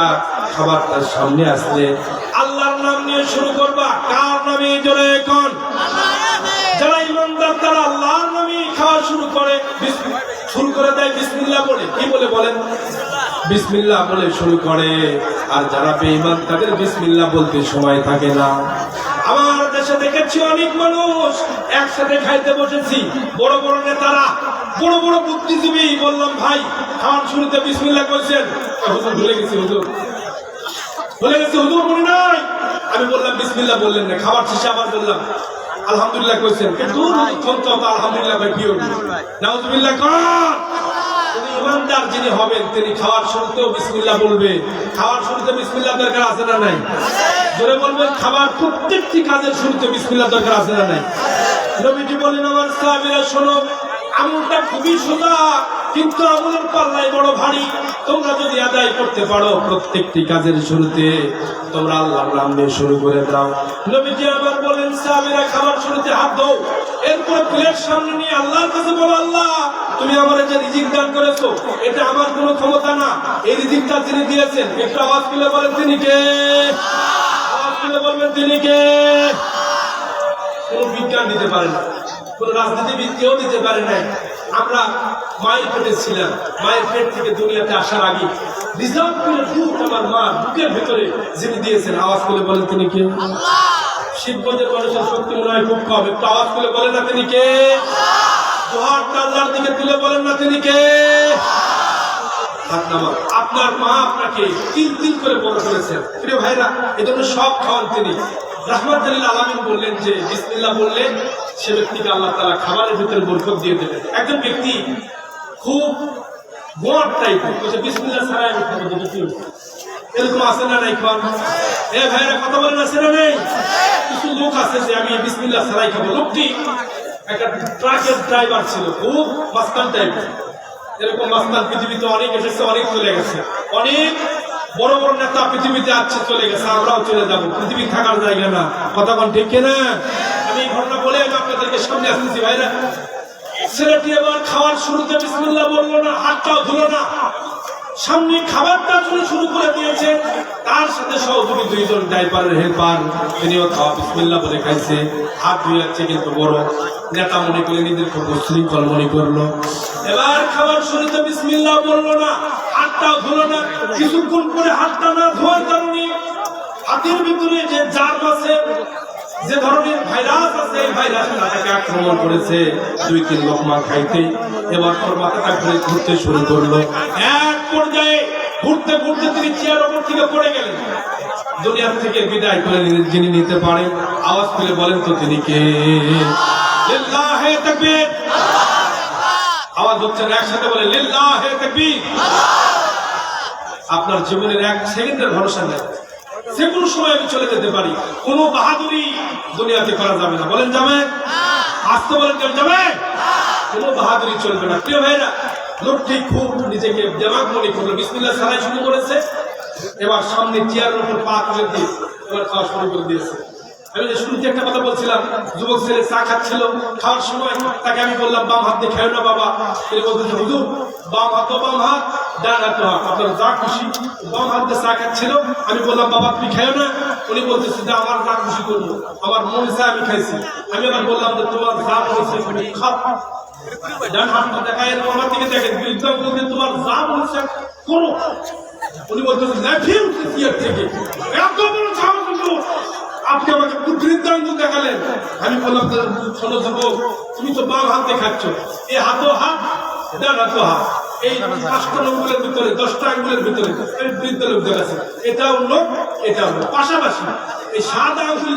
খাবারটার সামনে আসলে আল্লাহর নাম নিয়ে শুরু করবা। কার নামে? জোরে কোন? যারা ইমানদার তারা আল্লাহর নামে খাওয়া শুরু করে দেয় বিসমিল্লাহ বলে। কি বলে বলেন? বিসমিল্লাহ বলে শুরু করে। আর যারা বেঈমান তাদের বিসমিল্লাহ বলতে সময় থাকে না। আমার দেশে দেখেছি অনেক মানুষ একসাথে খাইতে বসেছি, বড় বড় নেতারা, বড় বড় বুদ্ধিজীবী। বললাম, ভাই খাওয়ার শুরুতে বিসমিল্লাহ কইছেন? হুজুর ভুলে গেছি, হুজুর মনে নাই। আমি বললাম বিসমিল্লাহ বললেন না। খাবার শেষে আবার বললাম আলহামদুলিল্লাহ কইছেন, কিন্তু আলহামদুলিল্লাহ ভাই কি হলো? নাউজুবিল্লাহ। ইমানদার যিনি হবেন তিনি খাওয়ার শুরুতেও বিসমিল্লাহ বলবে। খাওয়ার শুরুতে বিসমিল্লাহ দরকার আছে না নাই? জোরে বলবেন। খাবার প্রত্যেকটি কাজের শুরুতে বিসমিল্লাহ দরকার আছে না নাই? নবীজি বলেন, আমার সাহাবীরা শোনো, আমলটা খুবই সোজা, কিন্তু আমলের পাল্লাই বড় ভারী। তোমরা যদি আদায় করতে পারো, প্রত্যেকটি কাজের শুরুতে তোমরা আল্লাহর নাম নিয়ে শুরু করে দাও। নবীজি আবার বলেন, সাহাবীরা খাবার শুরুতে হাত দাও, এরপর প্লেট সামনে নিয়ে আল্লাহর কাছে বলো, আল্লাহ তুমি আমার যে রিজিক দান করেছো, এটা আমার কোনো ক্ষমতা না, এই রিজিকটা যিনি দিয়েছেন। একটু আওয়াজ তুলে বলেন, তিনি কে? আওয়াজ তুলে বলবেন, তিনি কে? কোন বিজ্ঞান দিতে পারে না, কোন রাজনীতিবিদ কেউ দিতে পারে নাই। আমরা মায়ের পেটে ছিলাম, মায়ের পেট থেকে দুনিয়াতে আসার আগে রিজার্ভ করে দুধ আমার মা বুকের ভিতরে যিনি দিয়েছেন, আওয়াজ করে বলেন, তিনি কে? শিবগঞ্জের মানুষের শক্তি মনে হয় খুব কম, একটু আওয়াজ করে বলেন না, তিনি কে? দুহাতটা আল্লাহর দিকে তুলে বলেন না, তিনি কে? আপনার মা আপনাকে তিল তিল করে বড় করেছেন। প্রিয় ভাইরা, এজন্য সব খাওয়ান তিনি। রাহমাতুল লিল আলামিন বললেন যে বিসমিল্লাহ বললে সে ব্যক্তিকে আল্লাহ তাআলা খাবারের ভিতরে বরকত দিয়ে দেবেন। একজন ব্যক্তি খুব গোয়ার টাইপের, বলছে বিসমিল্লাহ ছাড়া আমি খাবো, দেখি এরকম আছে না নাই? খান এ ভাইরা, কথা বলেন, আছে না নেই? কিছু লোক আছে যে আমি বিসমিল্লাহ ছাড়াই খাবো। লোকটি একটা ট্রাকের ড্রাইভার ছিল, খুব মাস্তান টাইপের। এরকম মাস্তান পৃথিবীতে অনেক এসেছে, অনেক চলে গেছে। অনেক বড় বড় নেতা পৃথিবীতে আছে, চলে গেছে, আমরাও চলে যাবো। পৃথিবী থাকার জায়গা না। কথা বল ঠিক কিনা? আমি এই ঘটনা বলে আমি আপনাদেরকে সামনে আসতেছি। ভাইরা, ছেলেটি এবার খাওয়ার শুরুতে বিসমিল্লাহ বললো না, হাতটাও ধুলো না, সামনে খাবারটা শুরু করে দিয়েছে। তার সাথে সহযোগী দুইজন ডাইপারের হেল্পার, তিনিও খাওয়া বিসমিল্লাহ বলে খাইছে। হাত ধুয়ে যাচ্ছে, কিন্তু বড় নেতা মনে করে নিজের খুব শৃঙ্খল মনে করলো। এবার খাবার শুরুতে বিসমিল্লাহ বললো না, হাতটাও ধুলো না। কিছুক্ষণ পরে হাতটা না ধোয়ার কারণে হাতের ভিতরে যে জার্ম আছে, যে ধরনের ভাইরাস আছে, এই ভাইরাস তাকে আক্রমণ করেছে। 2-3 লোকমা খাইতে এবার তোর মাথাটা ঘুরে ঘুরতে শুরু করলো। এক পর্যায়ে ঘুরতে ঘুরতে তিনি চেয়ার ওপর থেকে পড়ে গেলেন। দুনিয়া থেকে বিদায় করে যিনি নিতে পারেন, আওয়াজ তুলে বলেন তো তিনি কে? লিল্লাহে তাকবীর। আওয়াজ হচ্ছে না, একসাথে বলে লিল্লাহে তাকবীর। আপনার জীবনের এক সেকেন্ডের ভরসা নেই, যে কোনো সময় আমি চলে যেতে পারি। কোনো বাহাদুরি দুনিয়াতে করা যাবে না, বলেন যাবে? আসতে বলেন কেন যাবে? কোনো বাহাদুরি চলবে না। প্রিয় ভাইরা, লোকটি খুব নিজেকে দেমাগ মনে করলো, বিসমিল্লাহ সালাই শুরু করেছে, এবার সামনে চেয়ারের উপর পা তুলে দিয়ে এবার খাওয়া শুরু করে দিয়েছে। আমি যে শুরুতে একটা কথা বলছিলাম, যুবক ছেলে চা খাচ্ছিল, খাওয়ার সময় তাকে আমি বললাম বাম হাত দিয়ে খেও না বাবা। তিনি বলতেছে হুজুর বাম হাত তো বাম হাত, ডান হাত তো হাত, আপনার যা খুশি। বাম হাত দিয়ে চা খাচ্ছিল, আমি বললাম বাবা তুমি খেও না। উনি বলতেছে যে আমার যা খুশি করবো, আমার মনে চায় আমি খাইছি। আমি আবার বললাম যে তোমার যা বলছে তুমি খাও। ডান হাতটা দেখায় আমার দিকে দেখেন, বিরুদ্ধ বলতে তোমার যা বলছে করো। উনি বলতেছে লাফিয়ে উঠছে চেয়ার থেকে, এত বড় সাহস হুজুর, আপনি আমাকে দৃষ্টান্ত দেখালেন। আমি বললাম শোনো যুবক, তুমি তো বাম হাতে খাচ্ছ, এই হাতও হাত, ডান হাতও হাত, এই 5টা আঙ্গুলের ভিতরে 10টা আঙ্গুলের ভিতরে বৃদ্ধ লোক দেখাচ্ছে, এটাও লোক এটাও লোক, পাশাপাশি এই 7 আঙ্গুল